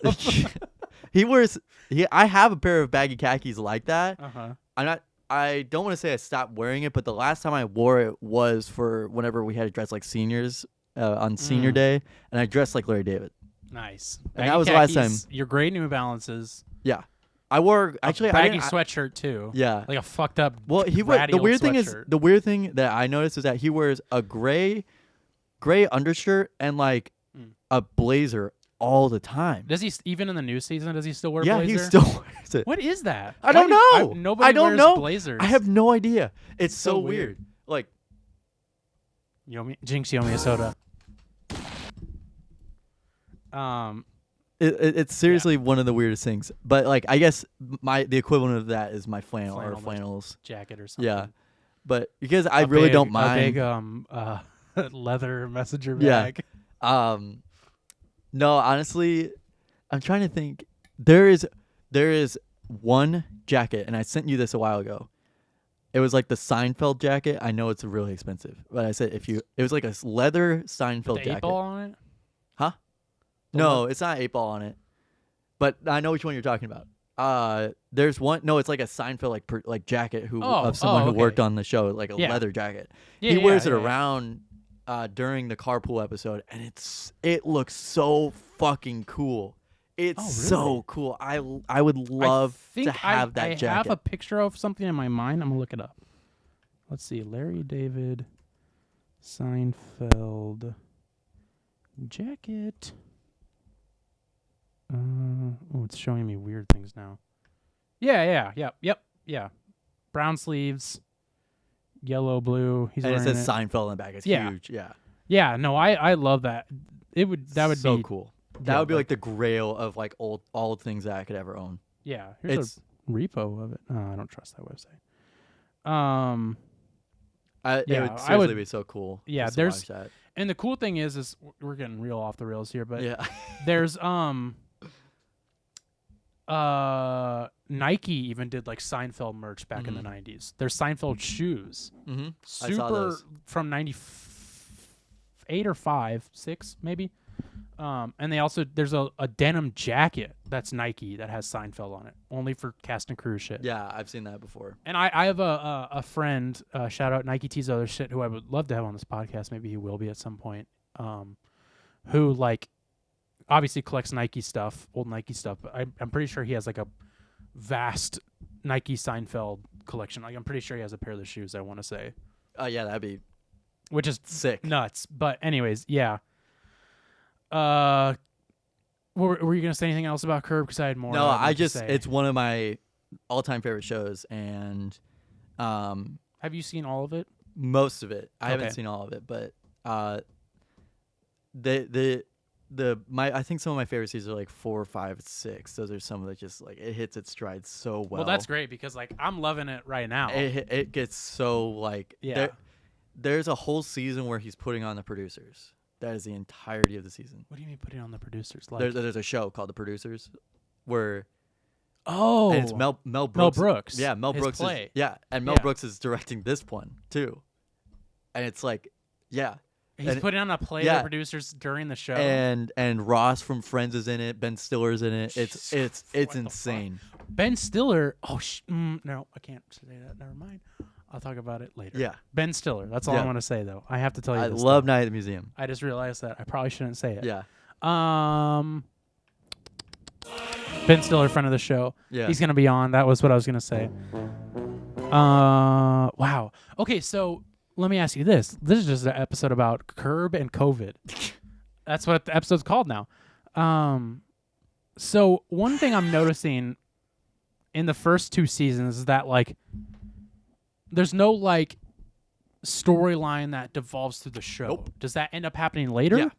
Speaker 2: I have a pair of baggy khakis like that.
Speaker 1: Uh-huh.
Speaker 2: I don't want to say I stopped wearing it, but the last time I wore it was for whenever we had to dress like seniors on senior day, and I dressed like Larry David.
Speaker 1: Nice.
Speaker 2: And that was the last time.
Speaker 1: Your gray New Balances.
Speaker 2: Yeah, I wore actually
Speaker 1: a
Speaker 2: I
Speaker 1: baggy
Speaker 2: didn't-
Speaker 1: sweatshirt too.
Speaker 2: Yeah.
Speaker 1: Like a fucked up.
Speaker 2: Well, the
Speaker 1: ratty old
Speaker 2: weird thing is
Speaker 1: sweatshirt.
Speaker 2: the weird thing that I noticed is that he wears a gray undershirt and like a blazer all the time.
Speaker 1: Does he even in the new season? Does he still wear
Speaker 2: Yeah,
Speaker 1: blazer?
Speaker 2: he still wears it.
Speaker 1: What is that?
Speaker 2: I don't know.
Speaker 1: Nobody
Speaker 2: I don't
Speaker 1: wears
Speaker 2: know.
Speaker 1: blazers.
Speaker 2: I have no idea. It's
Speaker 1: so
Speaker 2: so
Speaker 1: weird.
Speaker 2: weird. Like
Speaker 1: Jinx, you owe me a soda.
Speaker 2: it's seriously one of the weirdest things. But like I guess the equivalent of that is my flannel or
Speaker 1: Flannel
Speaker 2: flannels.
Speaker 1: Jacket or something.
Speaker 2: Yeah. But because I really don't mind.
Speaker 1: A big leather messenger
Speaker 2: Yeah.
Speaker 1: bag.
Speaker 2: No, honestly, I'm trying to think. There is one jacket, and I sent you this a while ago. It was like the Seinfeld jacket. I know it's really expensive, but I said it was like a leather Seinfeld
Speaker 1: The
Speaker 2: jacket.
Speaker 1: 8 ball on it.
Speaker 2: Huh?
Speaker 1: The
Speaker 2: No, it's not 8 ball on it. But I know which one you're talking about. There's one. No, it's like a Seinfeld like jacket of someone who
Speaker 1: okay.
Speaker 2: worked on the show, like a
Speaker 1: Yeah.
Speaker 2: leather jacket.
Speaker 1: Yeah,
Speaker 2: He wears it
Speaker 1: yeah.
Speaker 2: around during the carpool episode, and it looks so fucking cool. It's
Speaker 1: Oh,
Speaker 2: so
Speaker 1: really?
Speaker 2: cool. I would love to have that
Speaker 1: I
Speaker 2: jacket.
Speaker 1: have a picture of something in my mind. I'm gonna look it up. Let's see, Larry David Seinfeld jacket. Oh, it's showing me weird things now. Yeah. Brown sleeves, yellow, blue. He's
Speaker 2: and it
Speaker 1: wearing
Speaker 2: says Seinfeld on the back. It's
Speaker 1: Yeah.
Speaker 2: huge. Yeah.
Speaker 1: Yeah, no, I love that. That would
Speaker 2: so
Speaker 1: be
Speaker 2: cool.
Speaker 1: yeah,
Speaker 2: That would be
Speaker 1: like-
Speaker 2: like the grail of like old things that I could ever own.
Speaker 1: Yeah, here's
Speaker 2: It's
Speaker 1: a repo of it. I don't trust that website.
Speaker 2: it
Speaker 1: Yeah,
Speaker 2: would
Speaker 1: I
Speaker 2: seriously
Speaker 1: would-
Speaker 2: be so cool.
Speaker 1: yeah,
Speaker 2: just to
Speaker 1: there's-
Speaker 2: watch that.
Speaker 1: And the cool thing is we're getting real off the rails here, but
Speaker 2: Yeah.
Speaker 1: there's Nike even did like Seinfeld merch back in the 90s. There's Seinfeld shoes.
Speaker 2: Mm-hmm. I saw
Speaker 1: Super
Speaker 2: those.
Speaker 1: from 98 or 6 maybe. And they also there's a denim jacket that's Nike that has Seinfeld on it, only for cast and crew shit.
Speaker 2: Yeah, I've seen that before.
Speaker 1: And I have a friend, shout out Nike T's other shit, who I would love to have on this podcast. Maybe he will be at some point. Who like obviously collects Nike stuff, old Nike stuff. But I'm pretty sure he has like a vast Nike Seinfeld collection. Like I'm pretty sure he has a pair of the shoes. I want to say,
Speaker 2: Yeah, that'd be
Speaker 1: which is
Speaker 2: sick.
Speaker 1: nuts. But anyways, yeah. Were you gonna say anything else about Curb? Because I had more.
Speaker 2: No,
Speaker 1: I'd like to
Speaker 2: it's
Speaker 1: say.
Speaker 2: one of my all-time favorite shows, and
Speaker 1: Have you seen all of it?
Speaker 2: most of it. I haven't
Speaker 1: Okay.
Speaker 2: seen all of it, but I think some of my favorite seasons are like 4, 5, 6. Those are some of the just like it hits its stride so well.
Speaker 1: Well, that's great because like I'm loving it right now.
Speaker 2: It gets so like
Speaker 1: Yeah.
Speaker 2: There's a whole season where he's putting on the producers. That is the entirety of the season.
Speaker 1: What do you mean putting on the producers? Like,
Speaker 2: There's a show called The Producers, where
Speaker 1: oh,
Speaker 2: and it's Mel Brooks.
Speaker 1: Brooks.
Speaker 2: Yeah, Mel
Speaker 1: His
Speaker 2: Brooks.
Speaker 1: play.
Speaker 2: And Mel
Speaker 1: Yeah.
Speaker 2: Brooks is directing this one too, and it's like, yeah,
Speaker 1: He's
Speaker 2: and-
Speaker 1: putting on a play
Speaker 2: yeah.
Speaker 1: of the producers during the show.
Speaker 2: and Ross from Friends is in it. Ben Stiller's in it. It's
Speaker 1: What the fuck?
Speaker 2: insane.
Speaker 1: Ben Stiller. Oh no, I can't say that. Never mind. I'll talk about it later.
Speaker 2: Yeah,
Speaker 1: Ben Stiller. That's all
Speaker 2: Yeah.
Speaker 1: I want to say though. I have to tell you.
Speaker 2: I
Speaker 1: this,
Speaker 2: love
Speaker 1: though.
Speaker 2: Night at the Museum.
Speaker 1: I just realized that I probably shouldn't say it.
Speaker 2: Yeah,
Speaker 1: Ben Stiller, friend of the show.
Speaker 2: yeah.
Speaker 1: He's gonna be on. That was what I was gonna say. Wow. Okay, so let me ask you this. This is just an episode about Curb and COVID. That's what the episode's called now. So one thing I'm noticing in the first 2 seasons is that like there's no like storyline that devolves through the show.
Speaker 2: Nope.
Speaker 1: Does that end up happening later?
Speaker 2: Yeah.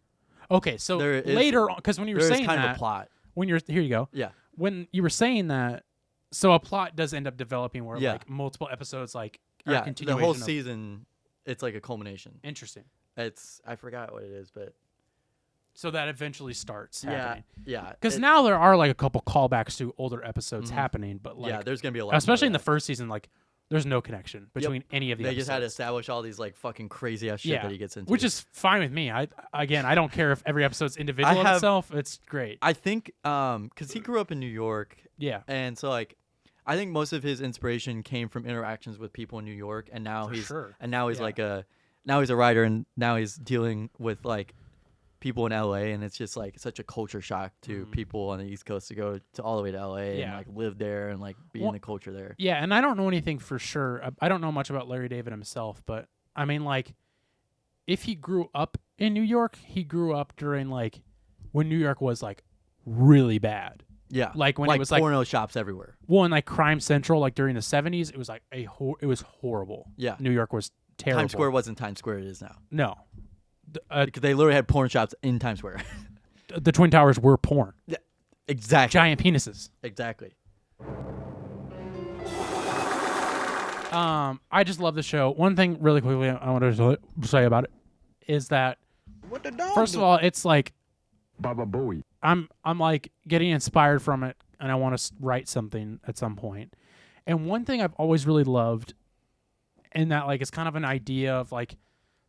Speaker 1: Okay, so
Speaker 2: There is-
Speaker 1: later on, because when you were
Speaker 2: There's
Speaker 1: saying
Speaker 2: kind
Speaker 1: that,
Speaker 2: of a plot.
Speaker 1: when you're here you go.
Speaker 2: Yeah,
Speaker 1: When you were saying that, so a plot does end up developing where
Speaker 2: Yeah.
Speaker 1: like multiple episodes like are a
Speaker 2: yeah. The
Speaker 1: continuation
Speaker 2: whole
Speaker 1: of-
Speaker 2: season, it's like a culmination.
Speaker 1: Interesting.
Speaker 2: I forgot what it is, but
Speaker 1: So that eventually starts
Speaker 2: yeah,
Speaker 1: happening.
Speaker 2: yeah.
Speaker 1: Because
Speaker 2: it-
Speaker 1: now there are like a couple callbacks to older episodes
Speaker 2: Mhm.
Speaker 1: happening, but like
Speaker 2: yeah, there's gonna be a lot.
Speaker 1: especially in
Speaker 2: more
Speaker 1: the
Speaker 2: of
Speaker 1: first season, like there's no connection between any of
Speaker 2: that.
Speaker 1: the
Speaker 2: They just had to
Speaker 1: episodes.
Speaker 2: establish all these like fucking crazy ass shit
Speaker 1: Yeah,
Speaker 2: that he gets into,
Speaker 1: which is fine with me. I don't care if every episode's individual in
Speaker 2: have-
Speaker 1: itself. It's great.
Speaker 2: I think because he grew up in New York,
Speaker 1: Yeah.
Speaker 2: and so like I think most of his inspiration came from interactions with people in New York, and now
Speaker 1: For
Speaker 2: he's
Speaker 1: sure.
Speaker 2: he's
Speaker 1: Yeah.
Speaker 2: like now he's a writer, and now he's dealing with like people in LA, and it's just like such a culture shock to
Speaker 1: Mhm.
Speaker 2: people on the East Coast to go to all the way to LA and
Speaker 1: Yeah.
Speaker 2: like live there and like be
Speaker 1: Well,
Speaker 2: in the culture there.
Speaker 1: Yeah, and I don't know anything for sure. I don't know much about Larry David himself, but I mean, like, if he grew up in New York, he grew up during like when New York was like really bad.
Speaker 2: Yeah,
Speaker 1: Like when it was like
Speaker 2: porno shops everywhere.
Speaker 1: one like Crime Central, like during the 70s, it was like it was horrible.
Speaker 2: Yeah,
Speaker 1: New York was terrible.
Speaker 2: Times Square wasn't Times Square. It is now
Speaker 1: No,
Speaker 2: because they literally had porn shops in Times Square.
Speaker 1: the Twin Towers were porn,
Speaker 2: Exactly.
Speaker 1: giant penises.
Speaker 2: Exactly.
Speaker 1: I just love the show. One thing really quickly I want to say about it is that first of all, it's like
Speaker 5: Baba Booey.
Speaker 1: I'm like getting inspired from it, and I want to write something at some point. And one thing I've always really loved, and that like it's kind of an idea of like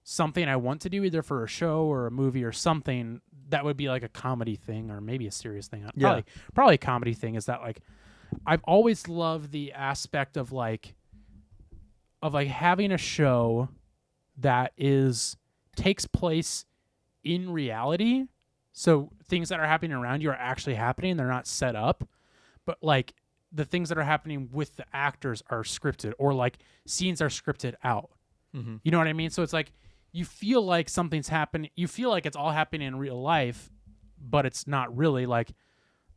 Speaker 1: something I want to do either for a show or a movie or something that would be like a comedy thing or maybe a serious thing.
Speaker 2: Yeah.
Speaker 1: Probably a comedy thing is that like I've always loved the aspect of like having a show that takes place in reality. So things that are happening around you are actually happening. They're not set up, but like the things that are happening with the actors are scripted, or like scenes are scripted out.
Speaker 2: Mm-hmm.
Speaker 1: You know what I mean? So it's like you feel like something's happening. You feel like it's all happening in real life, but it's not really. Like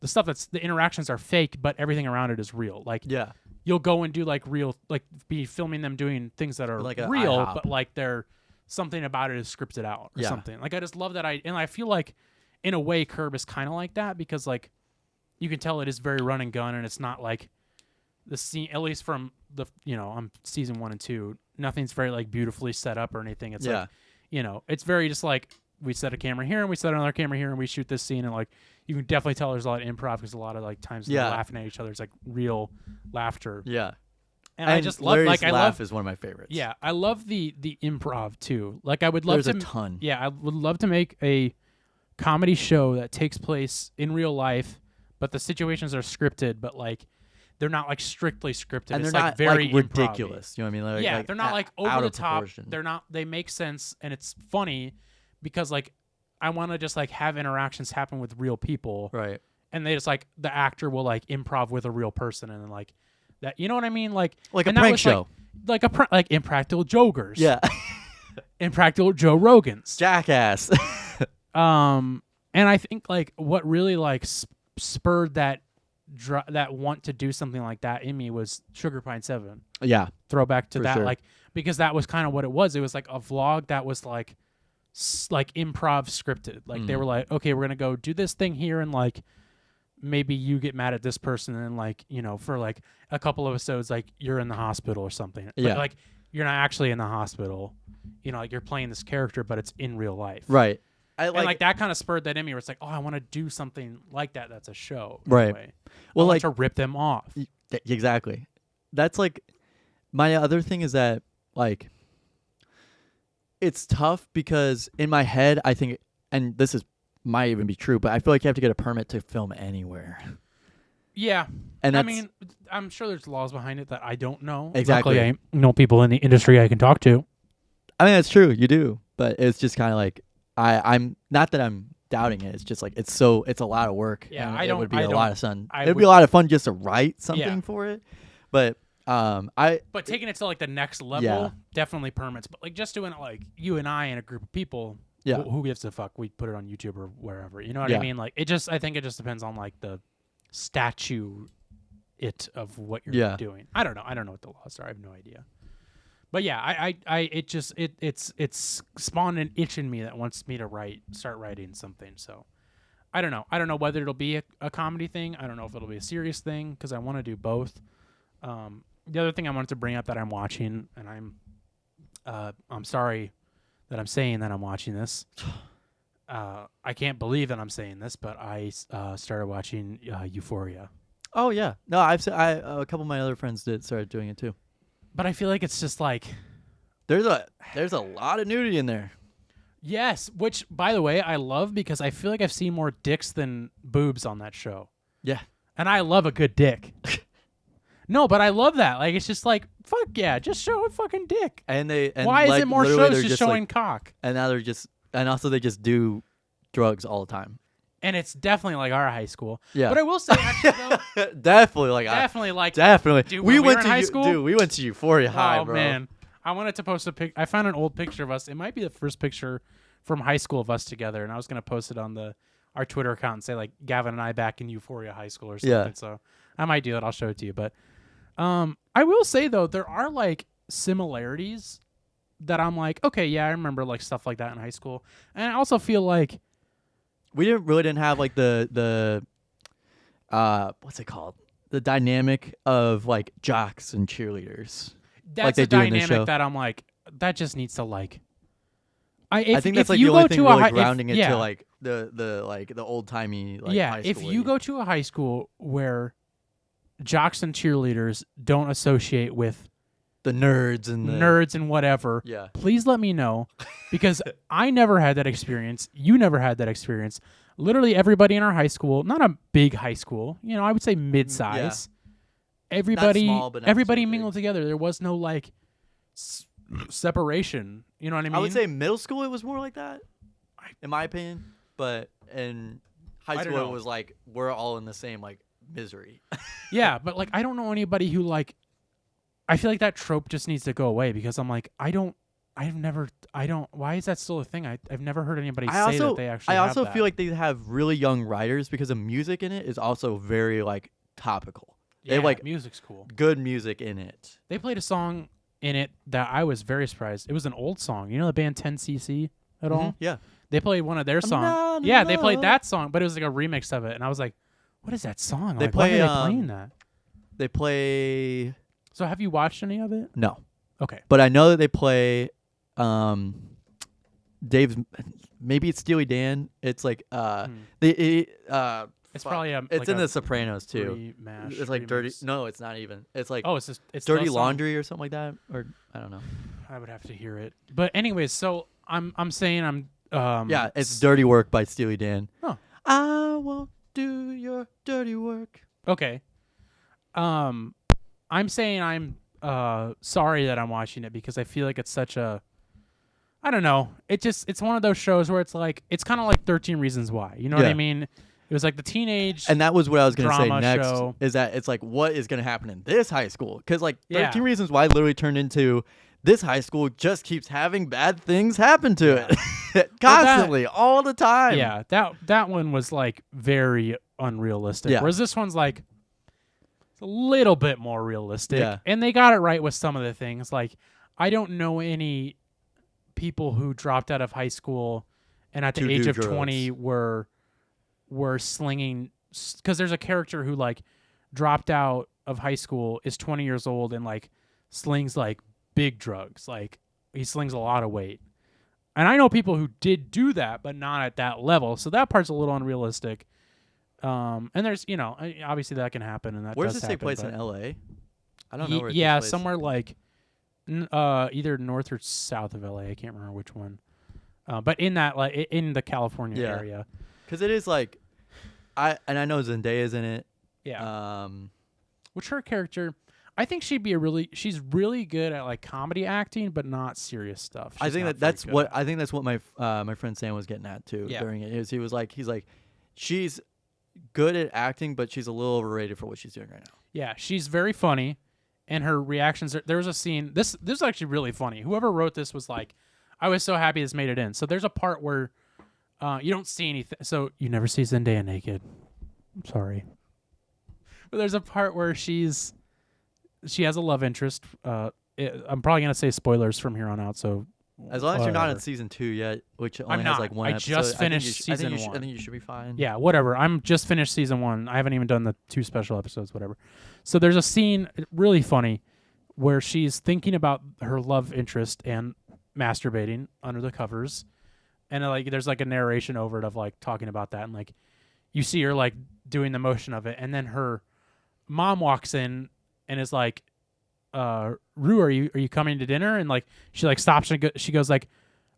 Speaker 1: the interactions are fake, but everything around it is real. Like
Speaker 2: Yeah.
Speaker 1: you'll go and do like real, like be filming them doing things that are
Speaker 2: Like a
Speaker 1: real,
Speaker 2: IHOP.
Speaker 1: but like they're something about it is scripted out or
Speaker 2: Yeah.
Speaker 1: something. Like I just love that. And I feel like in a way Curb is kind of like that because like you can tell it is very run and gun, and it's not like the scene, at least from the, on season 1 and 2, nothing's very like beautifully set up or anything. It's
Speaker 2: Yeah.
Speaker 1: like, it's very just like we set a camera here and we set another camera here and we shoot this scene, and like you can definitely tell there's a lot of improv because a lot of like times they're
Speaker 2: Yeah.
Speaker 1: laughing at each other. It's like real laughter.
Speaker 2: Yeah.
Speaker 1: And I just love
Speaker 2: Larry's
Speaker 1: like I
Speaker 2: laugh
Speaker 1: love
Speaker 2: is one of my favorites.
Speaker 1: yeah, I love the improv too. Like I would love
Speaker 2: There's
Speaker 1: to
Speaker 2: a ton.
Speaker 1: yeah, I would love to make a comedy show that takes place in real life, but the situations are scripted, but like they're not like strictly scripted.
Speaker 2: And
Speaker 1: it's
Speaker 2: they're
Speaker 1: like
Speaker 2: not
Speaker 1: very
Speaker 2: like
Speaker 1: improv-y.
Speaker 2: ridiculous. You know what I mean? Like,
Speaker 1: Yeah,
Speaker 2: like,
Speaker 1: they're not like
Speaker 2: out
Speaker 1: over the
Speaker 2: of
Speaker 1: top.
Speaker 2: proportion.
Speaker 1: They make sense, and it's funny because like I want to just like have interactions happen with real people,
Speaker 2: Right.
Speaker 1: and they just like the actor will like improv with a real person, and then like that. You know what I mean? Like
Speaker 2: a
Speaker 1: and that
Speaker 2: prank
Speaker 1: was,
Speaker 2: show.
Speaker 1: like like Impractical Jokers.
Speaker 2: Yeah.
Speaker 1: Impractical Joe Rogans.
Speaker 2: Jackass.
Speaker 1: And I think like what really like spurred that that want to do something like that in me was Sugar Pine 7.
Speaker 2: Yeah.
Speaker 1: Throwback to
Speaker 2: For
Speaker 1: that,
Speaker 2: sure.
Speaker 1: like because that was kind of what it was. It was like a vlog that was like like improv scripted. Like they were like, okay, we're gonna go do this thing here, and like maybe you get mad at this person, and like for like a couple of episodes, like you're in the hospital or something. But,
Speaker 2: Yeah.
Speaker 1: like you're not actually in the hospital. Like you're playing this character, but it's in real life.
Speaker 2: Right.
Speaker 1: And like that kind of spurred that in me where it's like, oh, I want to do something like that. That's a show.
Speaker 2: Right.
Speaker 1: Anyway.
Speaker 2: Well,
Speaker 1: I want
Speaker 2: like
Speaker 1: to rip them off.
Speaker 2: exactly. That's like my other thing is that like it's tough because in my head I think, and this is might even be true, but I feel like you have to get a permit to film anywhere.
Speaker 1: Yeah.
Speaker 2: And
Speaker 1: I
Speaker 2: that's,
Speaker 1: mean, I'm sure there's laws behind it that I don't know.
Speaker 2: Exactly.
Speaker 1: Luckily, I know people in the industry I can talk to.
Speaker 2: I mean that's true, you do, but it's just kind of like I'm not that I'm doubting it. It's just like it's a lot of work.
Speaker 1: Yeah,
Speaker 2: and
Speaker 1: I
Speaker 2: it
Speaker 1: don't-
Speaker 2: would be
Speaker 1: I
Speaker 2: a
Speaker 1: don't-
Speaker 2: lot of fun.
Speaker 1: I
Speaker 2: It'd be
Speaker 1: would-
Speaker 2: a lot of fun just to write something
Speaker 1: Yeah.
Speaker 2: for it, but
Speaker 1: But taking it to like the next level,
Speaker 2: Yeah.
Speaker 1: definitely permits. But like just doing it like you and I and a group of people,
Speaker 2: Yeah.
Speaker 1: who gives a fuck? We put it on YouTube or wherever. You know what I
Speaker 2: Yeah.
Speaker 1: mean? Like I think it just depends on like the statute of what you're
Speaker 2: Yeah.
Speaker 1: doing. I don't know. I don't know what the laws are. I have no idea. But yeah, it's spawned an itch in me that wants me to start writing something. So I don't know. I don't know whether it'll be a comedy thing. I don't know if it'll be a serious thing because I want to do both. The other thing I wanted to bring up that I'm watching, and I'm sorry that I'm saying that I'm watching this. I can't believe that I'm saying this, but I started watching Euphoria.
Speaker 2: oh yeah, no, a couple of my other friends started doing it too.
Speaker 1: But I feel like it's just like
Speaker 2: There's a lot of nudity in there.
Speaker 1: yes, which by the way I love because I feel like I've seen more dicks than boobs on that show,
Speaker 2: Yeah.
Speaker 1: and I love a good dick. No, but I love that. Like it's just like fuck yeah, just show a fucking dick.
Speaker 2: And
Speaker 1: Why
Speaker 2: like,
Speaker 1: is it more
Speaker 2: literally
Speaker 1: shows
Speaker 2: they're
Speaker 1: just
Speaker 2: like-
Speaker 1: showing cock?
Speaker 2: and now and also they just do drugs all the time.
Speaker 1: And it's definitely like our high school.
Speaker 2: Yeah.
Speaker 1: But I will say actually though,
Speaker 2: Definitely like
Speaker 1: definitely like
Speaker 2: definitely.
Speaker 1: Dude,
Speaker 2: we
Speaker 1: when we
Speaker 2: went
Speaker 1: were in
Speaker 2: to
Speaker 1: high school?
Speaker 2: Dude, we went to Euphoria High,
Speaker 1: oh
Speaker 2: bro.
Speaker 1: man, I wanted to post a pic. I found an old picture of us. It might be the first picture from high school of us together, and I was gonna post it on our Twitter account and say like Gavin and I back in Euphoria High School or something.
Speaker 2: Yeah.
Speaker 1: So I might do it. I'll show it to you. But I will say though there are like similarities that I'm like okay yeah I remember like stuff like that in high school, and I also feel like
Speaker 2: We didn't have like the what's it called? The dynamic of like jocks and cheerleaders.
Speaker 1: that's
Speaker 2: they
Speaker 1: a
Speaker 2: do in the
Speaker 1: dynamic
Speaker 2: show.
Speaker 1: that I'm like that just needs to like.
Speaker 2: I think that's
Speaker 1: if
Speaker 2: like
Speaker 1: you
Speaker 2: the only
Speaker 1: go
Speaker 2: thing
Speaker 1: to a
Speaker 2: really
Speaker 1: high,
Speaker 2: grounding it
Speaker 1: yeah,
Speaker 2: to like the old timey like
Speaker 1: yeah,
Speaker 2: high
Speaker 1: if
Speaker 2: school.
Speaker 1: you go to a high school where jocks and cheerleaders don't associate with
Speaker 2: the nerds and the
Speaker 1: nerds and whatever,
Speaker 2: Yeah.
Speaker 1: please let me know because I never had that experience. You never had that experience. Literally everybody in our high school, not a big high school, I would say mid-size. Everybody,
Speaker 2: small, but not
Speaker 1: everybody
Speaker 2: so big.
Speaker 1: mingled together. There was no like separation. You know what I mean?
Speaker 2: I would say middle school it was more like that, in my opinion. But in high
Speaker 1: I don't
Speaker 2: school
Speaker 1: know.
Speaker 2: it was like we're all in the same like misery.
Speaker 1: yeah, but like I don't know anybody who like. I feel like that trope just needs to go away because I'm like I don't. Why is that still a thing? I've never heard anybody say that they actually.
Speaker 2: I
Speaker 1: have
Speaker 2: also
Speaker 1: that.
Speaker 2: feel like they have really young writers because the music in it is also very like topical. They
Speaker 1: yeah,
Speaker 2: have like
Speaker 1: music's cool.
Speaker 2: good music in it.
Speaker 1: They played a song in it that I was very surprised. It was an old song. You know the band 10cc at all?
Speaker 2: Mhm, yeah.
Speaker 1: They played one of their songs.
Speaker 2: not
Speaker 1: Yeah, they played
Speaker 2: alone.
Speaker 1: that song, but it was like a remix of it, and I was like, "What is that song?"
Speaker 2: They
Speaker 1: Like, why
Speaker 2: play,
Speaker 1: are they playing that?
Speaker 2: They play
Speaker 1: So have you watched any of it?
Speaker 2: no,
Speaker 1: Okay.
Speaker 2: but I know that they play Dave's. Maybe it's Steely Dan. It's like
Speaker 1: It's
Speaker 2: fuck.
Speaker 1: probably
Speaker 2: It's
Speaker 1: like
Speaker 2: in
Speaker 1: a
Speaker 2: The Sopranos too.
Speaker 1: Rematch,
Speaker 2: It's like dirty.
Speaker 1: remix.
Speaker 2: No, it's not even. It's like
Speaker 1: Oh, it's
Speaker 2: Dirty
Speaker 1: the song.
Speaker 2: Laundry or something like that, or I don't know.
Speaker 1: I would have to hear it. But anyways, so I'm saying I'm
Speaker 2: Yeah, it's Dirty Work by Steely Dan.
Speaker 1: Oh.
Speaker 2: I won't do your dirty work.
Speaker 1: okay. I'm saying I'm sorry that I'm watching it because I feel like it's such a I don't know. It's one of those shows where it's like it's kind of like 13 Reasons Why. You know what I
Speaker 2: Yeah.
Speaker 1: mean? It was like the teenage.
Speaker 2: And that was what I was going to say
Speaker 1: drama
Speaker 2: next.
Speaker 1: show.
Speaker 2: Is that it's like, what is going to happen in this high school? Because like 13
Speaker 1: Yeah.
Speaker 2: Reasons Why literally turned into this high school just keeps having bad things happen to it constantly, all the time.
Speaker 1: Yeah, that one was like very unrealistic.
Speaker 2: Yeah.
Speaker 1: Whereas this one's like it's a little bit more realistic.
Speaker 2: Yeah.
Speaker 1: And they got it right with some of the things. Like I don't know any people who dropped out of high school and at the
Speaker 2: To
Speaker 1: age
Speaker 2: do
Speaker 1: of 20
Speaker 2: drugs.
Speaker 1: were slinging, because there's a character who like dropped out of high school, is 20 years old, and like slings like big drugs. Like he slings a lot of weight. And I know people who did do that, but not at that level. So that part's a little unrealistic. And there's, obviously that can happen, and that
Speaker 2: Where does
Speaker 1: does
Speaker 2: this take
Speaker 1: happen,
Speaker 2: place
Speaker 1: but
Speaker 2: in L.A.? I don't know where it
Speaker 1: yeah,
Speaker 2: takes place.
Speaker 1: somewhere like either north or south of LA. I can't remember which one. But in that, like in the California
Speaker 2: Yeah.
Speaker 1: area.
Speaker 2: Because it is like, I know Zendaya's in it.
Speaker 1: Yeah. Which her character, I think she's really good at like comedy acting, but not serious stuff.
Speaker 2: I
Speaker 1: She's
Speaker 2: think
Speaker 1: not
Speaker 2: that's
Speaker 1: very
Speaker 2: what
Speaker 1: good at it.
Speaker 2: I think that's what my friend Sam was getting at too
Speaker 1: Yeah.
Speaker 2: during it. Is he's like she's good at acting, but she's a little overrated for what she's doing right now.
Speaker 1: Yeah, she's very funny, and her reactions. There was a scene. This is actually really funny. Whoever wrote this was like, I was so happy this made it in. So there's a part where you don't see anything. So you never see Zendaya naked. I'm sorry, but there's a part where she has a love interest. I'm probably gonna say spoilers from here on out. So
Speaker 2: As long as you're not in
Speaker 1: whatever.
Speaker 2: season 2 yet, which only
Speaker 1: I'm
Speaker 2: has
Speaker 1: not.
Speaker 2: like one
Speaker 1: I
Speaker 2: episode.
Speaker 1: just finished
Speaker 2: I think
Speaker 1: season
Speaker 2: you should- I
Speaker 1: one.
Speaker 2: think you should be fine.
Speaker 1: Yeah, whatever. I'm just finished season 1. I haven't even done the 2 special episodes, whatever. So there's a scene, really funny, where she's thinking about her love interest and masturbating under the covers. And like there's like a narration over it of like talking about that, and like you see her like doing the motion of it, and then her mom walks in and is like, Rue, are you coming to dinner? And like she like stops and she goes like,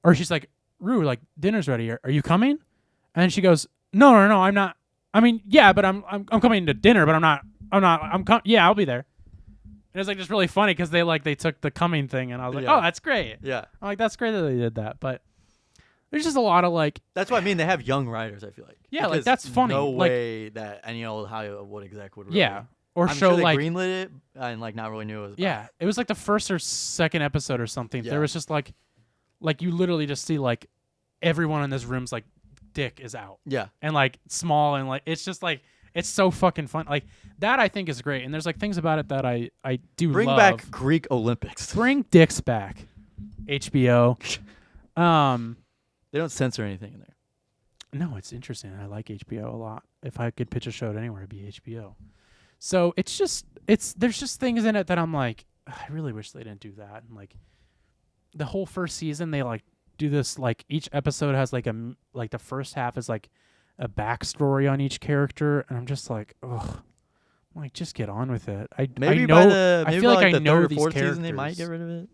Speaker 1: or she's like, Rue, like dinner's ready. Are you coming? And she goes, No, I'm not. I mean, yeah, but I'm coming to dinner, but I'm not. Yeah, I'll be there. And it's like just really funny because they took the coming thing, and I was like,
Speaker 2: Yeah.
Speaker 1: oh, that's great.
Speaker 2: Yeah.
Speaker 1: I'm like, that's great that they did that. But there's just a lot of like,
Speaker 2: That's what I mean. They have young writers, I feel like.
Speaker 1: Yeah, like,
Speaker 2: Because
Speaker 1: that's funny.
Speaker 2: No
Speaker 1: Like-
Speaker 2: way that any old Hollywood exec would really.
Speaker 1: yeah, or
Speaker 2: I'm
Speaker 1: show
Speaker 2: sure they
Speaker 1: like,
Speaker 2: greenlit it and like not really knew it was.
Speaker 1: yeah, it was like the first or second episode or something.
Speaker 2: Yeah.
Speaker 1: There was just like you literally just see like everyone in this room's like dick is out.
Speaker 2: Yeah.
Speaker 1: And like small, and like it's just like it's so fucking fun. Like that I think is great. And there's like things about it that I do
Speaker 2: Bring
Speaker 1: love.
Speaker 2: back Greek Olympics.
Speaker 1: Bring dicks back. HBO.
Speaker 2: They don't censor anything in there.
Speaker 1: No, it's interesting. I like HBO a lot. If I could pitch a show to anywhere, it'd be HBO. So there's just things in it that I'm like, I really wish they didn't do that. And like the whole first season, they like do this, like each episode has like the first half is like a backstory on each character, and I'm just like, ugh. I'm like, just get on with it.
Speaker 2: Maybe
Speaker 1: I know,
Speaker 2: by the
Speaker 1: I
Speaker 2: maybe
Speaker 1: feel
Speaker 2: by
Speaker 1: like I
Speaker 2: the
Speaker 1: know
Speaker 2: third or
Speaker 1: these
Speaker 2: fourth
Speaker 1: characters.
Speaker 2: season they might get rid of it.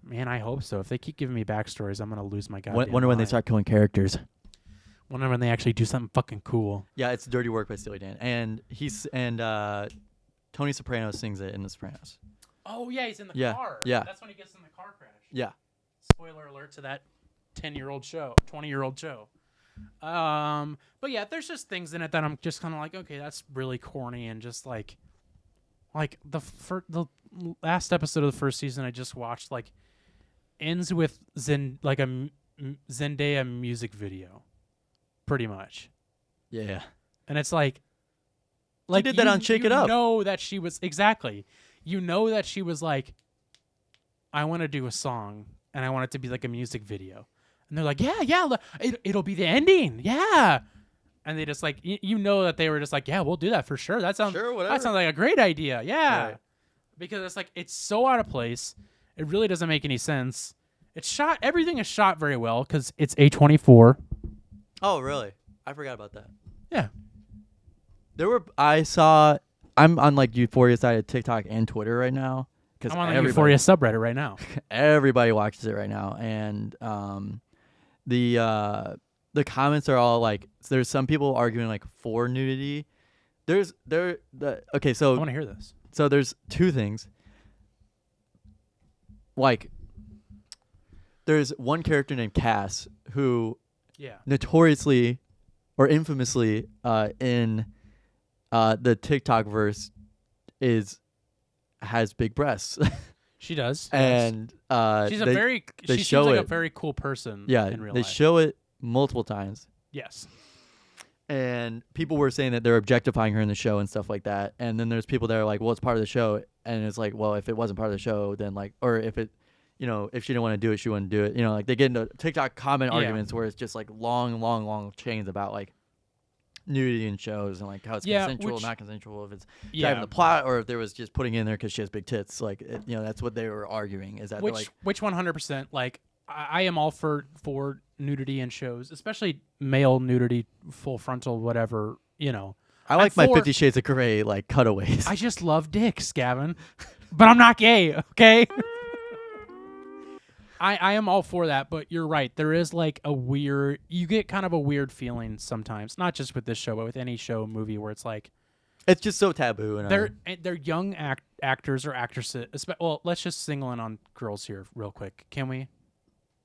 Speaker 1: Man, I hope so. If they keep giving me backstories, I'm gonna lose my goddamn
Speaker 2: Wonder when they
Speaker 1: mind.
Speaker 2: start killing characters.
Speaker 1: Wonder when they actually do something fucking cool.
Speaker 2: Yeah, it's Dirty Work by Steely Dan, and Tony Soprano sings it in The Sopranos.
Speaker 1: Oh yeah, he's in the
Speaker 2: Yeah,
Speaker 1: car.
Speaker 2: yeah.
Speaker 1: That's when he gets in the car crash.
Speaker 2: Yeah.
Speaker 1: Spoiler alert to that 20-year-old show. But yeah, there's just things in it that I'm just kind of like, okay, that's really corny, and just like the last episode of the first season I just watched like ends with Zendaya music video, pretty much,
Speaker 2: Yeah.
Speaker 1: and it's like
Speaker 2: did that on Shake It Up.
Speaker 1: You know that she was exactly. You know that she was like, I want to do a song and I want it to be like a music video. And they're like, yeah, it'll be the ending. Yeah. And they just like, you know that they were just like, yeah, we'll do that for sure. That sounds like a great idea. Yeah.
Speaker 2: Right.
Speaker 1: Because it's like, it's so out of place. It really doesn't make any sense. Everything is shot very well because it's A24.
Speaker 2: Oh, really? I forgot about that.
Speaker 1: Yeah.
Speaker 2: I'm on like Euphoria side of TikTok and Twitter right now.
Speaker 1: I'm on the Euphoria subreddit right now.
Speaker 2: Everybody watches it right now, and the comments are all like, there's some people arguing like for nudity.
Speaker 1: I
Speaker 2: So
Speaker 1: want to hear this.
Speaker 2: so there's two things. Like, there's one character named Cass who
Speaker 1: Yeah.
Speaker 2: notoriously or infamously in the TikTok verse has big breasts.
Speaker 1: She does.
Speaker 2: And
Speaker 1: she's
Speaker 2: they
Speaker 1: she
Speaker 2: show
Speaker 1: seems like a
Speaker 2: it.
Speaker 1: very cool person.
Speaker 2: Yeah,
Speaker 1: in real
Speaker 2: they
Speaker 1: life.
Speaker 2: show it multiple times.
Speaker 1: Yes.
Speaker 2: And people were saying that they're objectifying her in the show and stuff like that. And then there's people that are like, well, it's part of the show. And it's like, well, if it wasn't part of the show, then like, or if it, if she didn't want to do it, she wouldn't do it. Like they get into TikTok comment
Speaker 1: Yeah.
Speaker 2: arguments where it's just like long chains about like nudity in shows and like how it's consensual, not consensual, if it's driving the plot, or if there was just putting it in there because she has big tits. Like, that's what they were arguing. Is that they're like,
Speaker 1: which 100%, like, I am all for nudity in shows, especially male nudity, full frontal, whatever,
Speaker 2: I like my
Speaker 1: for-
Speaker 2: 50 Shades of Grey like cutaways.
Speaker 1: I just love dicks, Gavin. But I'm not gay, okay? I am all for that, but you're right. There is like you get kind of a weird feeling sometimes, not just with this show, but with any show, movie, where it's like,
Speaker 2: it's just so taboo. And
Speaker 1: they're young actors or actresses. Well, let's just single in on girls here real quick. Can we?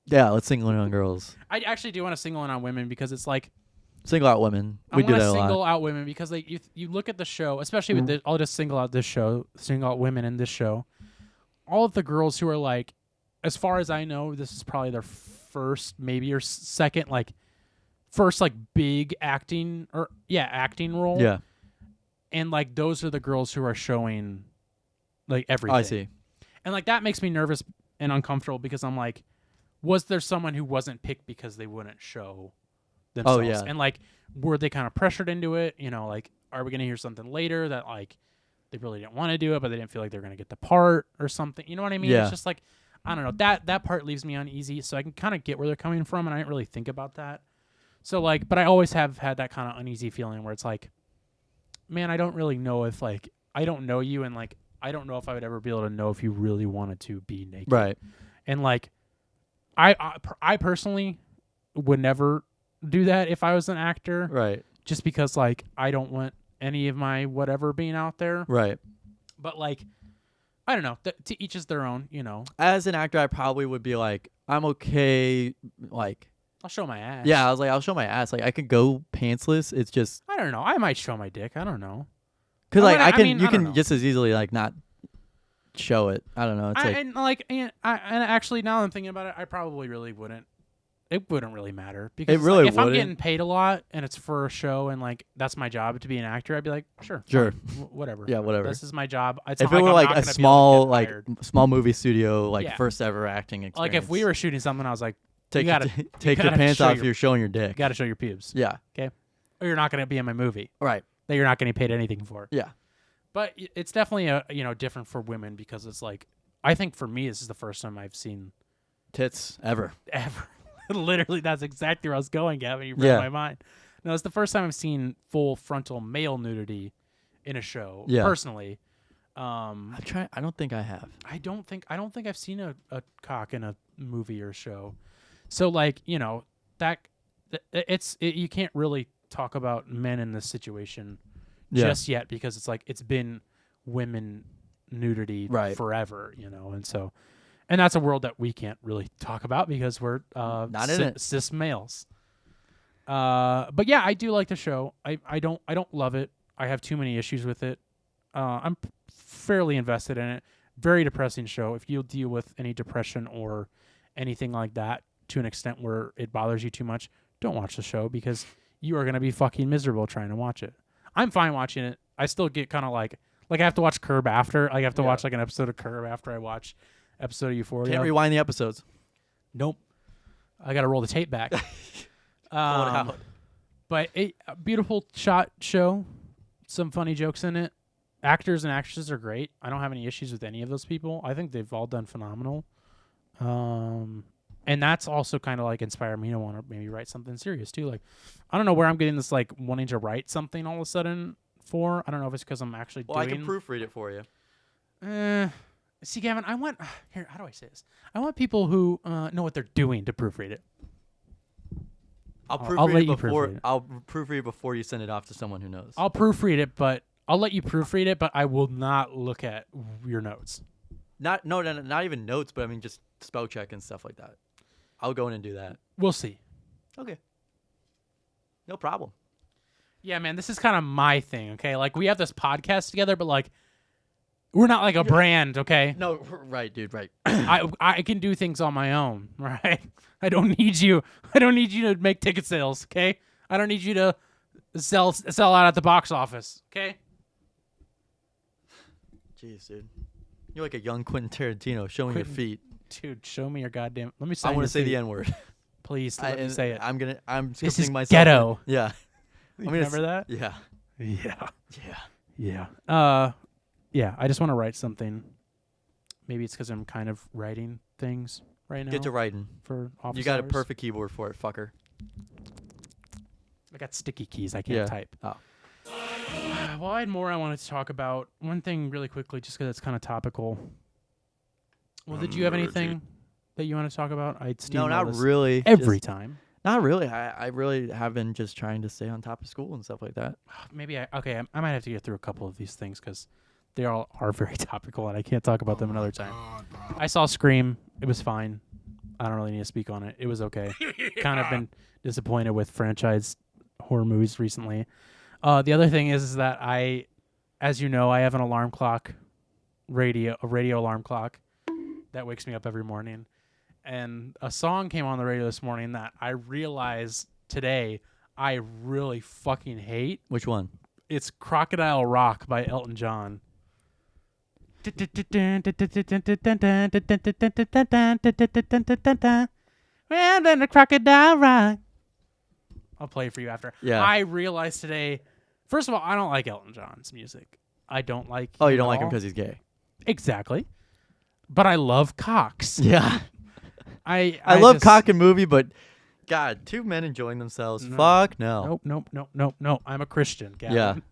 Speaker 2: yeah, let's single in on girls.
Speaker 1: I actually do want to single in on women because it's like,
Speaker 2: Single out women.
Speaker 1: I
Speaker 2: We do
Speaker 1: want
Speaker 2: that
Speaker 1: to
Speaker 2: a lot.
Speaker 1: single out women because like you look at the show, especially with this, I'll just single out women in this show. All of the girls who are like, as far as I know, this is probably their first, maybe or second, like first like big acting role.
Speaker 2: Yeah.
Speaker 1: And like those are the girls who are showing like everything.
Speaker 2: I see.
Speaker 1: And like that makes me nervous and uncomfortable because I'm like, was there someone who wasn't picked because they wouldn't show themselves?
Speaker 2: Oh, yeah.
Speaker 1: And like, were they kind of pressured into it? Like, are we going to hear something later that like they really didn't want to do it, but they didn't feel like they were going to get the part or something? You know what I mean?
Speaker 2: Yeah.
Speaker 1: It's just like, I don't know. That part leaves me uneasy. So I can kind of get where they're coming from, and I didn't really think about that. So like, but I always have had that kind of uneasy feeling where it's like, man, I don't really know if like, I don't know you, and like, I don't know if I would ever be able to know if you really wanted to be naked.
Speaker 2: Right.
Speaker 1: And like, I personally would never do that if I was an actor.
Speaker 2: Right.
Speaker 1: Just because like I don't want any of my whatever being out there.
Speaker 2: Right.
Speaker 1: But like, I don't know. To each is their own.
Speaker 2: As an actor, I probably would be like, I'm okay. Like,
Speaker 1: I'll show my ass.
Speaker 2: yeah, I was like, I'll show my ass. Like, I could go pantsless. It's just
Speaker 1: I don't know. I might show my dick. I don't know.
Speaker 2: because like
Speaker 1: I
Speaker 2: I
Speaker 1: mean,
Speaker 2: you
Speaker 1: I don't
Speaker 2: can
Speaker 1: know.
Speaker 2: just as easily like not show it. I don't know. It's
Speaker 1: And actually, now that I'm thinking about it, I probably really wouldn't. It wouldn't really matter because it's
Speaker 2: really
Speaker 1: like, if I'm
Speaker 2: wouldn't.
Speaker 1: getting paid a lot and it's for a show and like that's my job to be an actor, I'd be like, sure,
Speaker 2: Sure.
Speaker 1: fine, whatever.
Speaker 2: Yeah, whatever.
Speaker 1: This is my job. It's
Speaker 2: if
Speaker 1: not
Speaker 2: it were
Speaker 1: I'm
Speaker 2: like
Speaker 1: not
Speaker 2: a
Speaker 1: gonna be able to
Speaker 2: small
Speaker 1: get
Speaker 2: like
Speaker 1: hired.
Speaker 2: small movie studio like
Speaker 1: Yeah.
Speaker 2: first ever acting experience.
Speaker 1: Like if we were shooting something, I was like,
Speaker 2: take
Speaker 1: you gotta-
Speaker 2: take your
Speaker 1: gotta
Speaker 2: pants
Speaker 1: show
Speaker 2: off,
Speaker 1: your-
Speaker 2: you're showing your
Speaker 1: you
Speaker 2: dick.
Speaker 1: got to show your pubes,
Speaker 2: Yeah.
Speaker 1: or you're not going to be in my movie
Speaker 2: Right.
Speaker 1: that you're not getting paid anything for.
Speaker 2: Yeah.
Speaker 1: But it's definitely different for women because it's like, I think for me this is the first time I've seen
Speaker 2: Tits ever.
Speaker 1: ever. Literally, that's exactly where I was going, Gavin. You read
Speaker 2: Yeah.
Speaker 1: my mind. No, it's the first time I've seen full frontal male nudity in a show.
Speaker 2: Yeah.
Speaker 1: Personally,
Speaker 2: I don't think I have.
Speaker 1: I don't think I've seen a cock in a movie or show. So like you can't really talk about men in this situation
Speaker 2: Yeah.
Speaker 1: just yet because it's like it's been women nudity
Speaker 2: Right.
Speaker 1: forever, and so. And that's a world that we can't really talk about because we're
Speaker 2: Not in it.
Speaker 1: cis males. But yeah, I do like the show. I don't love it. I have too many issues with it. I'm fairly invested in it. Very depressing show. If you deal with any depression or anything like that to an extent where it bothers you too much, don't watch the show because you are gonna be fucking miserable trying to watch it. I'm fine watching it. I still get kind of like I have to watch Curb after. I have to watch like an episode of Curb after I watch episode of Euphoria.
Speaker 2: Can't rewind the episodes.
Speaker 1: Nope. I got to roll the tape back.
Speaker 2: Pull it out.
Speaker 1: But a beautiful shot show. Some funny jokes in it. Actors and actresses are great. I don't have any issues with any of those people. I think they've all done phenomenal. And that's also kind of like inspired me to want to maybe write something serious too. Like, I don't know where I'm getting this like wanting to write something all of a sudden for. I don't know if it's because I'm actually
Speaker 2: Well, I
Speaker 1: doing.
Speaker 2: can proofread it for you.
Speaker 1: See, Gavin, I want here. How do I say this? I want people who know what they're doing to proofread it.
Speaker 2: I'll
Speaker 1: I'll
Speaker 2: proofread
Speaker 1: let
Speaker 2: it
Speaker 1: you
Speaker 2: before
Speaker 1: proofread it.
Speaker 2: I'll proofread it before you send it off to someone who knows.
Speaker 1: I'll proofread it, but I'll let you proofread it. But I will not look at your notes.
Speaker 2: Not even notes, but I mean just spell check and stuff like that. I'll go in and do that.
Speaker 1: We'll see.
Speaker 2: Okay. No problem.
Speaker 1: Yeah, man, this is kind of my thing, okay? Like, we have this podcast together, but, like, we're not like a brand, okay?
Speaker 2: No, right, dude, right.
Speaker 1: I can do things on my own, right? I don't need you. I don't need you to make ticket sales, okay? I don't need you to sell out at the box office, okay?
Speaker 2: Jeez, dude. You're like a young Quentin Tarantino showing your
Speaker 1: Quentin-
Speaker 2: feet.
Speaker 1: Dude, show me your goddamn. Let me
Speaker 2: I
Speaker 1: sign
Speaker 2: want
Speaker 1: your
Speaker 2: to say the
Speaker 1: feet.
Speaker 2: N-word.
Speaker 1: Please let me
Speaker 2: and
Speaker 1: say it.
Speaker 2: I'm
Speaker 1: This
Speaker 2: scripting
Speaker 1: is
Speaker 2: myself.
Speaker 1: ghetto.
Speaker 2: Yeah.
Speaker 1: You
Speaker 2: gonna
Speaker 1: remember that?
Speaker 2: Yeah.
Speaker 1: Yeah.
Speaker 2: Yeah.
Speaker 1: Yeah. Yeah. I just want to write something. Maybe it's because I'm kind of writing things right now.
Speaker 2: Get to writing.
Speaker 1: for office
Speaker 2: You got
Speaker 1: hours.
Speaker 2: a perfect keyboard for it, fucker.
Speaker 1: I got sticky keys. I can't
Speaker 2: Yeah.
Speaker 1: type.
Speaker 2: Oh.
Speaker 1: Well, I had more I wanted to talk about. One thing really quickly, just because it's kind of topical. Well, did you have anything that you want to talk about? I'd
Speaker 2: No,
Speaker 1: steamroll
Speaker 2: not
Speaker 1: this
Speaker 2: really.
Speaker 1: every
Speaker 2: Just-
Speaker 1: time.
Speaker 2: Not really. I really have been just trying to stay on top of school and stuff like that.
Speaker 1: Maybe I might have to get through a couple of these things because they all are very topical and I can't talk about them another time. I saw Scream. It was fine. I don't really need to speak on it. It was okay. Kind of been disappointed with franchise horror movies recently. The other thing is that as you know, I have an alarm clock, a radio alarm clock that wakes me up every morning. And a song came on the radio this morning that I realized today I really fucking hate.
Speaker 2: Which one?
Speaker 1: It's Crocodile Rock by Elton John. Well, then the Crocodile Rock. I'll play it for you after.
Speaker 2: Yeah.
Speaker 1: I realized today, first of all, I don't like Elton John's music. I don't like
Speaker 2: Oh, you
Speaker 1: at
Speaker 2: don't like him
Speaker 1: all.
Speaker 2: because he's gay.
Speaker 1: Exactly. But I love cocks.
Speaker 2: Yeah.
Speaker 1: I
Speaker 2: I love
Speaker 1: just-
Speaker 2: cock and movie, but God, two men enjoying themselves.
Speaker 1: No.
Speaker 2: Fuck no.
Speaker 1: Nope. I'm a Christian. Gavin.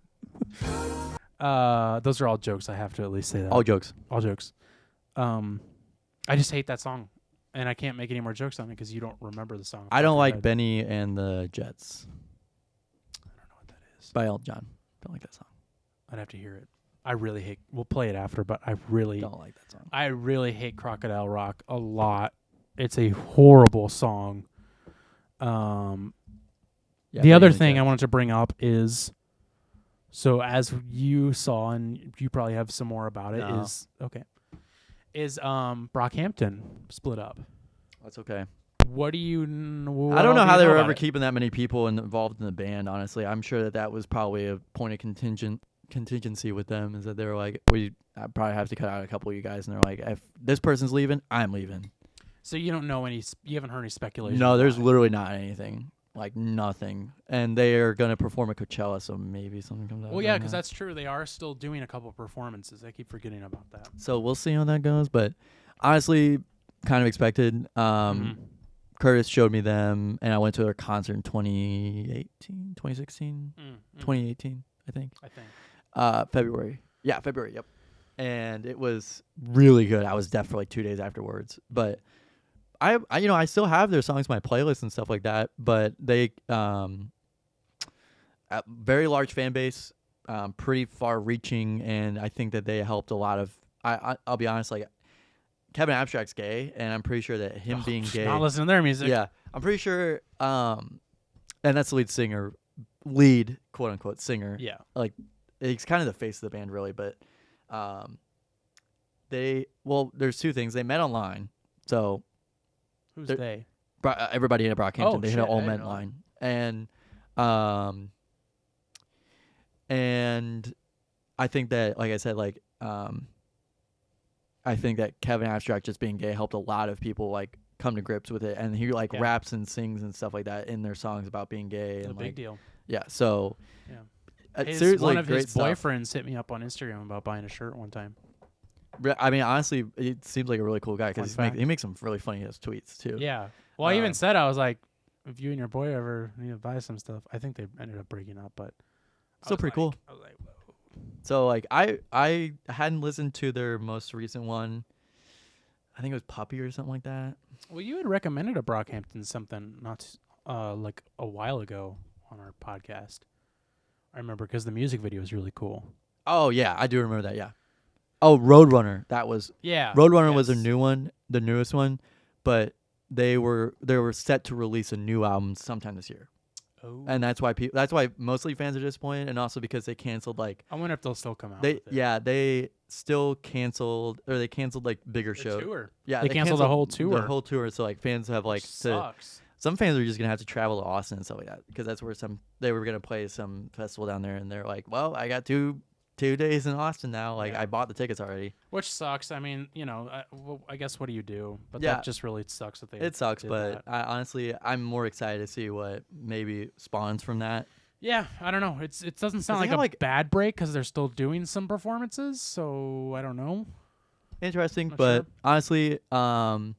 Speaker 1: Those are all jokes. I have to at least say that.
Speaker 2: All jokes.
Speaker 1: All jokes. I just hate that song, and I can't make any more jokes on it because you don't remember the song.
Speaker 2: I don't like
Speaker 1: Ben.
Speaker 2: Benny and the Jets
Speaker 1: I don't know what that is.
Speaker 2: by Elton John. Don't like that song.
Speaker 1: I'd have to hear it. I really hate. We'll play it after, but I really
Speaker 2: Don't like that song.
Speaker 1: hate Crocodile Rock a lot. It's a horrible song.
Speaker 2: Yeah,
Speaker 1: The other
Speaker 2: Benny and
Speaker 1: thing I
Speaker 2: Jets.
Speaker 1: wanted to bring up is, so as you saw, and you probably have some more about it,
Speaker 2: No.
Speaker 1: is Brockhampton split up.
Speaker 2: That's okay.
Speaker 1: What do you?
Speaker 2: I don't know how they were ever
Speaker 1: about it?
Speaker 2: keeping that many people involved in the band. Honestly, I'm sure that was probably a point of contingency with them. Is that they were like, I probably have to cut out a couple of you guys, and they're like, if this person's leaving, I'm leaving.
Speaker 1: So you don't know any? You haven't heard any speculation?
Speaker 2: No, there's
Speaker 1: why?
Speaker 2: literally not anything. Like nothing. And they are gonna perform at Coachella, so maybe something comes out.
Speaker 1: Well,
Speaker 2: of
Speaker 1: yeah,
Speaker 2: that.
Speaker 1: because that's true. They are still doing a couple performances. I keep forgetting about that.
Speaker 2: So we'll see how that goes. But honestly, kind of expected.
Speaker 1: Mhm.
Speaker 2: Curtis showed me them, and I went to their concert in 2018, 2016, 2018, I think.
Speaker 1: I think.
Speaker 2: February. Yeah, February. Yep. And it was really good. I was deaf for like 2 days afterwards. But I still have their songs, on my playlist and stuff like that. But they, a very large fan base, pretty far-reaching, and I think that they helped a lot of. I'll be honest, like Kevin Abstract's gay, and I'm pretty sure that him being gay.
Speaker 1: Not listening to their music.
Speaker 2: Yeah, I'm pretty sure. And that's the lead quote unquote singer.
Speaker 1: Yeah.
Speaker 2: Like he's kind of the face of the band, really. But there's two things. They met online, so
Speaker 1: Who's
Speaker 2: They're-
Speaker 1: they?
Speaker 2: everybody in Brockhampton
Speaker 1: Oh,
Speaker 2: they
Speaker 1: shit,
Speaker 2: had
Speaker 1: I
Speaker 2: all
Speaker 1: didn't
Speaker 2: met
Speaker 1: know
Speaker 2: line, and I think that, like I said, I think that Kevin Abstract just being gay helped a lot of people like come to grips with it, and he like
Speaker 1: Yeah.
Speaker 2: raps and sings and stuff like that in their songs about being gay
Speaker 1: It's a
Speaker 2: and
Speaker 1: big
Speaker 2: like
Speaker 1: deal.
Speaker 2: yeah. So
Speaker 1: Yeah.
Speaker 2: seriously,
Speaker 1: One of
Speaker 2: great
Speaker 1: his
Speaker 2: stuff.
Speaker 1: boyfriends hit me up on Instagram about buying a shirt one time.
Speaker 2: I mean, honestly, he seems like a really cool guy
Speaker 1: Fun
Speaker 2: because
Speaker 1: fact.
Speaker 2: he makes some really funny ass tweets too.
Speaker 1: Yeah. Well, I even
Speaker 2: Um,
Speaker 1: said, I was like, if you and your boy ever need to buy some stuff, I think they ended up breaking up, but I
Speaker 2: Still
Speaker 1: was
Speaker 2: pretty cool.
Speaker 1: I was like, whoa.
Speaker 2: So like I hadn't listened to their most recent one. I think it was Puppy or something like that.
Speaker 1: Well, you had recommended a Brockhampton something not like a while ago on our podcast. I remember because the music video was really cool.
Speaker 2: Oh yeah, I do remember that. Yeah. Oh, Roadrunner. That was
Speaker 1: Yeah.
Speaker 2: Roadrunner was a
Speaker 1: yes.
Speaker 2: new one, the newest one, but they were set to release a new album sometime this year.
Speaker 1: Oh.
Speaker 2: and that's why that's why mostly fans are disappointed, and also because they canceled like
Speaker 1: I wonder if they'll still come out.
Speaker 2: they
Speaker 1: with it.
Speaker 2: they still canceled or they canceled like bigger
Speaker 1: The
Speaker 2: shows.
Speaker 1: tour.
Speaker 2: Yeah,
Speaker 1: They canceled the whole
Speaker 2: The
Speaker 1: tour.
Speaker 2: whole tour, so like fans have like
Speaker 1: Which
Speaker 2: to.
Speaker 1: sucks.
Speaker 2: Some fans are just gonna have to travel to Austin and stuff like that because that's where they were gonna play some festival down there, and they're like, well, I got two days in Austin now. Like
Speaker 1: Yeah.
Speaker 2: I bought the tickets already.
Speaker 1: Which sucks. I mean, I guess what do you do? But
Speaker 2: Yeah.
Speaker 1: that just really sucks that they.
Speaker 2: It sucks,
Speaker 1: did
Speaker 2: but
Speaker 1: that.
Speaker 2: I honestly I'm more excited to see what maybe spawns from that.
Speaker 1: Yeah, I don't know. It doesn't sound
Speaker 2: they
Speaker 1: like
Speaker 2: have,
Speaker 1: a
Speaker 2: like-
Speaker 1: bad break because they're still doing some performances. So I don't know.
Speaker 2: Interesting,
Speaker 1: Not
Speaker 2: but
Speaker 1: sure.
Speaker 2: honestly, one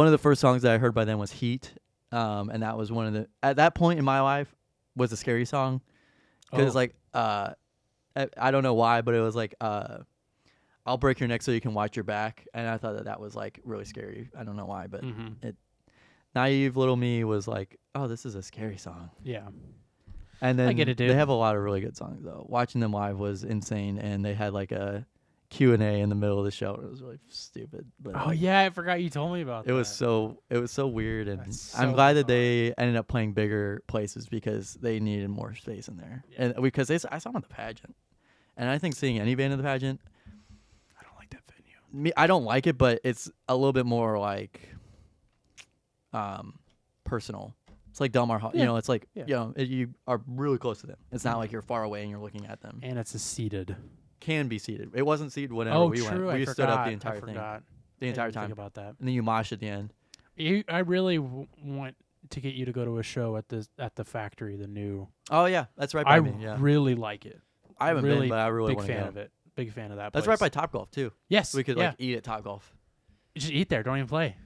Speaker 2: of the first songs that I heard by them was Heat, and that was one of the at that point in my life was a scary song because
Speaker 1: Oh.
Speaker 2: like I don't know why, but it was like I'll break your neck so you can watch your back, and I thought that was like really scary. I don't know why, but
Speaker 1: Mm-hmm.
Speaker 2: naive little me was like, oh, this is a scary song.
Speaker 1: Yeah.
Speaker 2: And then
Speaker 1: get it, dude.
Speaker 2: they have a lot of really good songs though. Watching them live was insane, and they had like a Q&A in the middle of the show. It was really stupid, but
Speaker 1: Oh yeah, I forgot you told me about
Speaker 2: it was
Speaker 1: that.
Speaker 2: so weird, and
Speaker 1: That's
Speaker 2: I'm
Speaker 1: so
Speaker 2: glad that
Speaker 1: bizarre.
Speaker 2: they ended up playing bigger places because they needed more space in there.
Speaker 1: Yeah.
Speaker 2: And because I saw them at the pageant, and I think seeing any band in the pageant,
Speaker 1: I don't like that venue.
Speaker 2: I don't like it, but it's a little bit more like personal. It's like Del Mar Hall.
Speaker 1: Yeah.
Speaker 2: You know, it's like
Speaker 1: Yeah.
Speaker 2: you are really close to them. It's not like you're far away and you're looking at them.
Speaker 1: And it's a seated.
Speaker 2: Can be seated. It wasn't seated whenever
Speaker 1: Oh,
Speaker 2: we
Speaker 1: true.
Speaker 2: went.
Speaker 1: I
Speaker 2: We
Speaker 1: forgot.
Speaker 2: stood up the
Speaker 1: I
Speaker 2: entire thing,
Speaker 1: forgot.
Speaker 2: the
Speaker 1: I
Speaker 2: entire
Speaker 1: didn't think
Speaker 2: time,
Speaker 1: about that.
Speaker 2: and then you mosh at the end.
Speaker 1: I really want to get you to go to a show at the factory, the new.
Speaker 2: Oh yeah, that's right by
Speaker 1: I
Speaker 2: me. Yeah,
Speaker 1: really like it.
Speaker 2: I haven't
Speaker 1: really
Speaker 2: been, but I really
Speaker 1: big
Speaker 2: want to
Speaker 1: fan
Speaker 2: go.
Speaker 1: of it. Big fan of that.
Speaker 2: That's
Speaker 1: place.
Speaker 2: right by Topgolf too.
Speaker 1: Yes,
Speaker 2: We could
Speaker 1: yeah.
Speaker 2: like eat at Topgolf.
Speaker 1: Just eat there. Don't even play.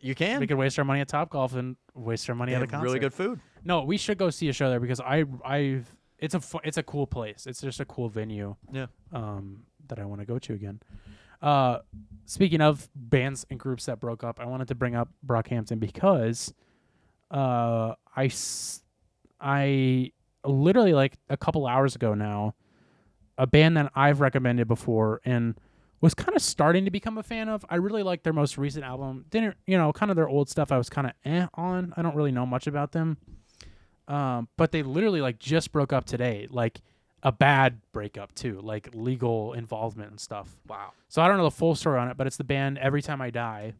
Speaker 2: You can.
Speaker 1: We could waste our money at Topgolf and waste our money
Speaker 2: They
Speaker 1: at a
Speaker 2: have
Speaker 1: concert.
Speaker 2: really good food.
Speaker 1: No, we should go see a show there because it's a cool place. It's just a cool venue.
Speaker 2: Yeah.
Speaker 1: That I want to go to again. Speaking of bands and groups that broke up, I wanted to bring up Brockhampton because I literally like a couple hours ago now, a band that I've recommended before and was kind of starting to become a fan of. I really liked their most recent album. Didn't, kind of their old stuff I was kind of on. I don't really know much about them. But they literally like just broke up today. Like a bad breakup too, like legal involvement and stuff.
Speaker 2: Wow.
Speaker 1: So I don't know the full story on it, but it's the band Every Time I Die.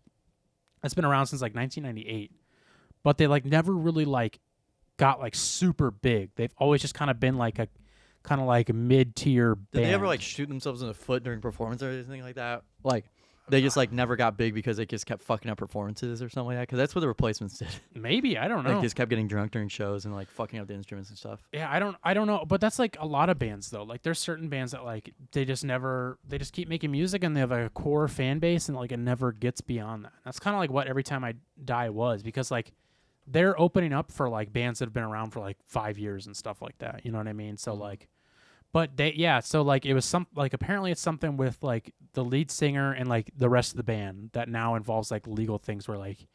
Speaker 1: It's been around since like 1998. But they like never really like got like super big. They've always just kind of been like a mid-tier band.
Speaker 2: Did they ever like shoot themselves in the foot during performance or anything like that? Like they just like never got big because they just kept fucking up performances or something like that. Because that's what the Replacements did.
Speaker 1: Maybe, I don't know.
Speaker 2: Like just kept getting drunk during shows and like fucking up the instruments and stuff.
Speaker 1: Yeah, I don't know, but that's like a lot of bands though. Like there's certain bands that like they just keep making music and they have like a core fan base and like it never gets beyond that. That's kind of like what Every Time I Die was, because like they're opening up for like bands that have been around for like 5 years and stuff like that. You know what I mean? So like, but so like it was apparently it's something with like the lead singer and like the rest of the band that now involves like legal things where like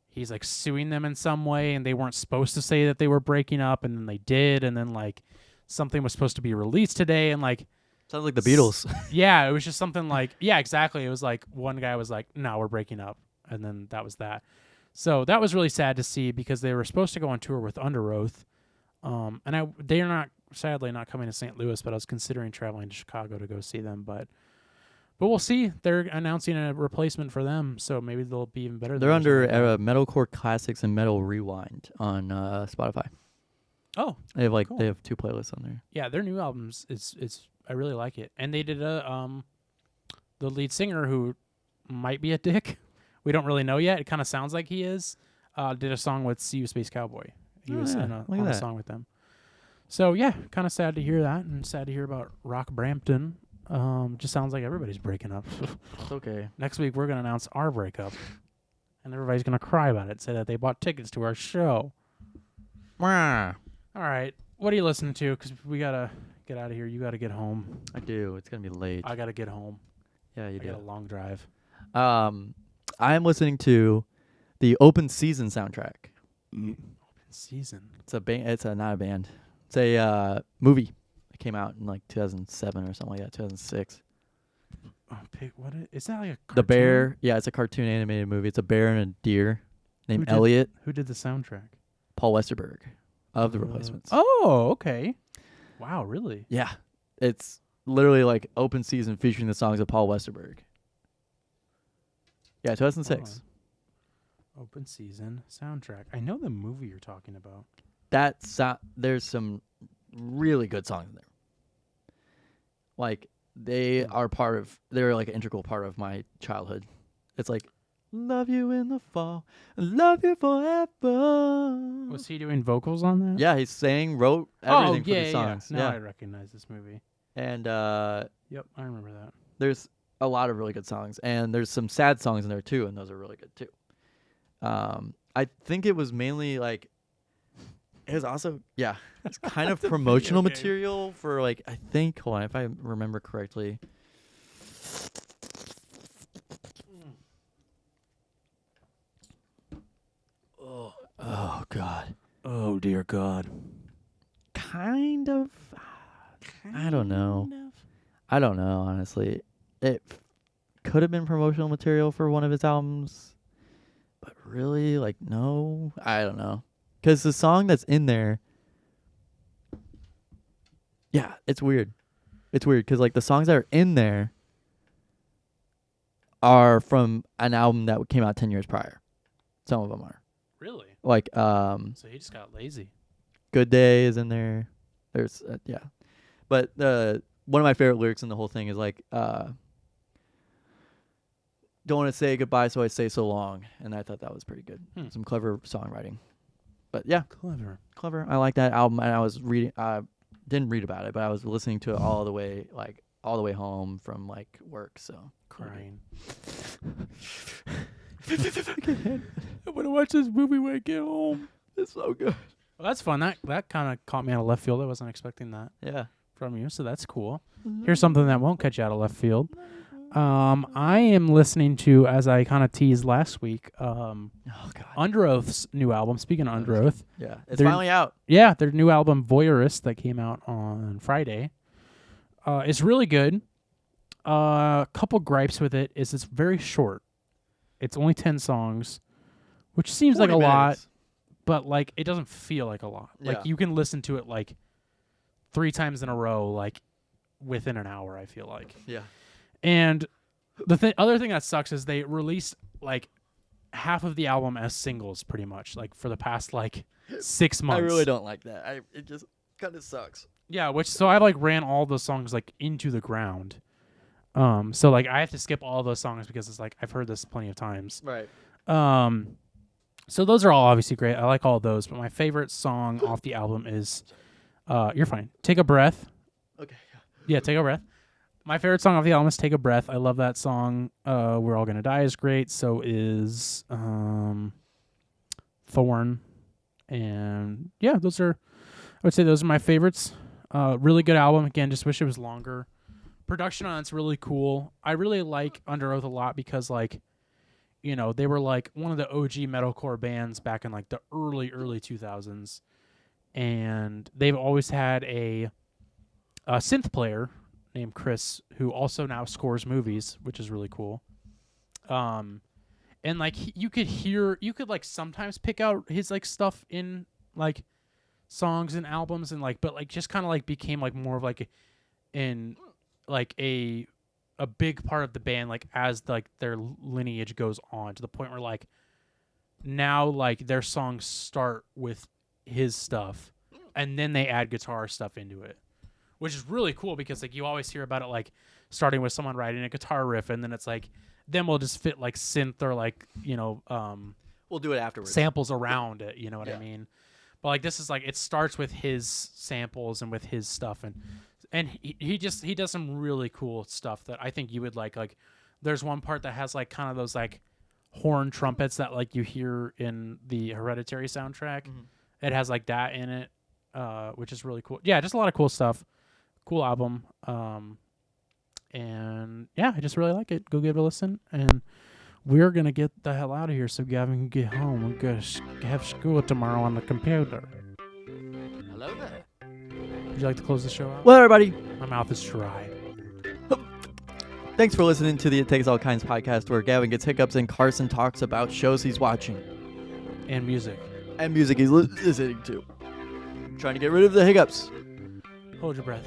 Speaker 1: he's like suing them in some way and they weren't supposed to say that they were breaking up and then they did, and then like something was supposed to be released today and like
Speaker 2: Sounds like the Beatles.
Speaker 1: yeah, it was just something like, yeah, exactly. It was like one guy was like, no, we're breaking up, and then that was that. So that was really sad to see because they were supposed to go on tour with Under Oath, and they are not, sadly not coming to St. Louis, but I was considering traveling to Chicago to go see them, but we'll see. They're announcing a replacement for them, so maybe they'll be even better.
Speaker 2: They're
Speaker 1: than
Speaker 2: under
Speaker 1: those.
Speaker 2: Metalcore Classics and Metal Rewind on Spotify.
Speaker 1: Oh,
Speaker 2: They have like
Speaker 1: Cool.
Speaker 2: they have 2 playlists on there.
Speaker 1: yeah, their new albums is I really like it, and they did the lead singer who might be a dick. We don't really know yet. It kind of sounds like he is. Did a song with See You Space Cowboy. He
Speaker 2: Oh,
Speaker 1: was
Speaker 2: yeah.
Speaker 1: in a,
Speaker 2: Look at
Speaker 1: on a
Speaker 2: that.
Speaker 1: song with them. So yeah, kind of sad to hear that, and sad to hear about Rock Brampton. Just sounds like everybody's breaking up.
Speaker 2: It's okay.
Speaker 1: Next week we're gonna announce our breakup, and everybody's gonna cry about it. Say that they bought tickets to our show. All right, what are you listening to? Because we gotta get out of here. You gotta get home.
Speaker 2: I do. It's gonna be late.
Speaker 1: I gotta get home.
Speaker 2: Yeah, you
Speaker 1: I got a
Speaker 2: do.
Speaker 1: long drive.
Speaker 2: I'm listening to the Open Season soundtrack.
Speaker 1: Season.
Speaker 2: It's a band. It's not a band. It's a movie. It came out in like 2007 or something like that. 2006.
Speaker 1: Oh, what is that like a cartoon?
Speaker 2: The bear. Yeah, it's a cartoon animated movie. It's a bear and a deer named
Speaker 1: did-
Speaker 2: Elliot.
Speaker 1: Who did the soundtrack?
Speaker 2: Paul Westerberg. of the Replacements.
Speaker 1: Oh, okay. Wow, really?
Speaker 2: Yeah, it's literally like open season featuring the songs of Paul Westerberg. Yeah, 2006.
Speaker 1: Open season soundtrack. I know the movie you're talking about.
Speaker 2: There's some really good songs in there. Like they're like an integral part of my childhood. It's like love you in the fall, love you forever.
Speaker 1: Was he doing vocals on that?
Speaker 2: Yeah, he wrote everything for the songs.
Speaker 1: Yeah. Now I recognize this movie.
Speaker 2: And
Speaker 1: Yep, I remember that.
Speaker 2: there's a lot of really good songs, and there's some sad songs in there too, and those are really good too. I think it was mainly like it was also it's kind of promotional material for like I think hold on if I remember correctly. Oh God.
Speaker 1: Oh dear God.
Speaker 2: Kind of. I don't know. I don't know, honestly. It could have been promotional material for one of his albums, but really, like, no. I don't know. Because the song that's in there, yeah, it's weird. It's weird because, like, the songs that are in there are from an album that came out 10 years prior. Some of them are.
Speaker 1: Really?
Speaker 2: Like,
Speaker 1: So he just got lazy.
Speaker 2: Good Day is in there. There's, yeah. But one of my favorite lyrics in the whole thing is like, don't want to say goodbye, so I say so long. And I thought that was pretty good. Some clever songwriting. But yeah, clever. I like that album. And I was reading, didn't read about it, but I was listening to it all the way home from like work. So
Speaker 1: Crying. I want to watch this movie when I get home.
Speaker 2: It's so good.
Speaker 1: Well, that's fun. That kind of caught me out of left field. I wasn't expecting that
Speaker 2: Yeah.
Speaker 1: from you, so that's cool. Here's something that won't catch you out of left field. I am listening to, as I kind of teased last week,
Speaker 2: Oh God.
Speaker 1: Under Oath's new album. Speaking of Under Oath,
Speaker 2: Yeah. It's
Speaker 1: They're-
Speaker 2: finally out.
Speaker 1: yeah, their new album Voyeurist that came out on Friday. It's really good. A couple gripes with it is it's very short. It's only 10 songs, which seems like a
Speaker 2: 40
Speaker 1: lot,
Speaker 2: minutes.
Speaker 1: but like it doesn't feel like a lot.
Speaker 2: Yeah.
Speaker 1: Like you can listen to it like 3 times in a row, like within an hour, I feel like.
Speaker 2: Yeah.
Speaker 1: And the other thing that sucks is they released like half of the album as singles pretty much, like for the past like 6 months.
Speaker 2: I really don't like that. It just kind of sucks.
Speaker 1: Yeah, so I like ran all the songs like into the ground. So like I have to skip all those songs because it's like I've heard this plenty of times.
Speaker 2: Right.
Speaker 1: So those are all obviously great. I like all of those, but my favorite song off the album is you're fine. Take a Breath.
Speaker 2: Okay.
Speaker 1: Yeah, Take a Breath. My favorite song off the album is Take a Breath. I love that song. We're All Gonna Die is great. So is Thorn. And yeah, I would say those are my favorites. Really good album. Again, just wish it was longer. Production on it's really cool. I really like Under Oath a lot because like, you know, they were like one of the OG metalcore bands back in like the early 2000s. And they've always had a synth player named Chris who also now scores movies, which is really cool. And like you could like sometimes pick out his like stuff in like songs and albums and like, but like just kind of like became like more of like a big part of the band like as like their lineage goes on to the point where like now like their songs start with his stuff and then they add guitar stuff into it, which is really cool because like you always hear about it like starting with someone writing a guitar riff and then it's like then we'll just fit like synth or like, you know,
Speaker 2: We'll do it afterwards.
Speaker 1: samples around it, you know what I
Speaker 2: Yeah.
Speaker 1: mean? But like this is like it starts with his samples and with his stuff and he does some really cool stuff that I think you would like there's one part that has like kind of those like horn trumpets that like you hear in the Hereditary soundtrack.
Speaker 2: Mm-hmm.
Speaker 1: It has like that in it, which is really cool. Yeah, just a lot of cool stuff. Cool album. And yeah, I just really like it. Go give it a listen. And we're going to get the hell out of here so Gavin can get home. We're going to have school tomorrow on the computer.
Speaker 4: Hello there.
Speaker 1: Would you like to close the show out?
Speaker 2: Well, everybody,
Speaker 1: My mouth is dry.
Speaker 2: thanks for listening to the It Takes All Kinds podcast, where Gavin gets hiccups and Carson talks about shows he's watching
Speaker 1: And music.
Speaker 2: and music he's listening to. Trying to get rid of the hiccups.
Speaker 1: Hold your breath.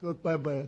Speaker 5: Took my breath.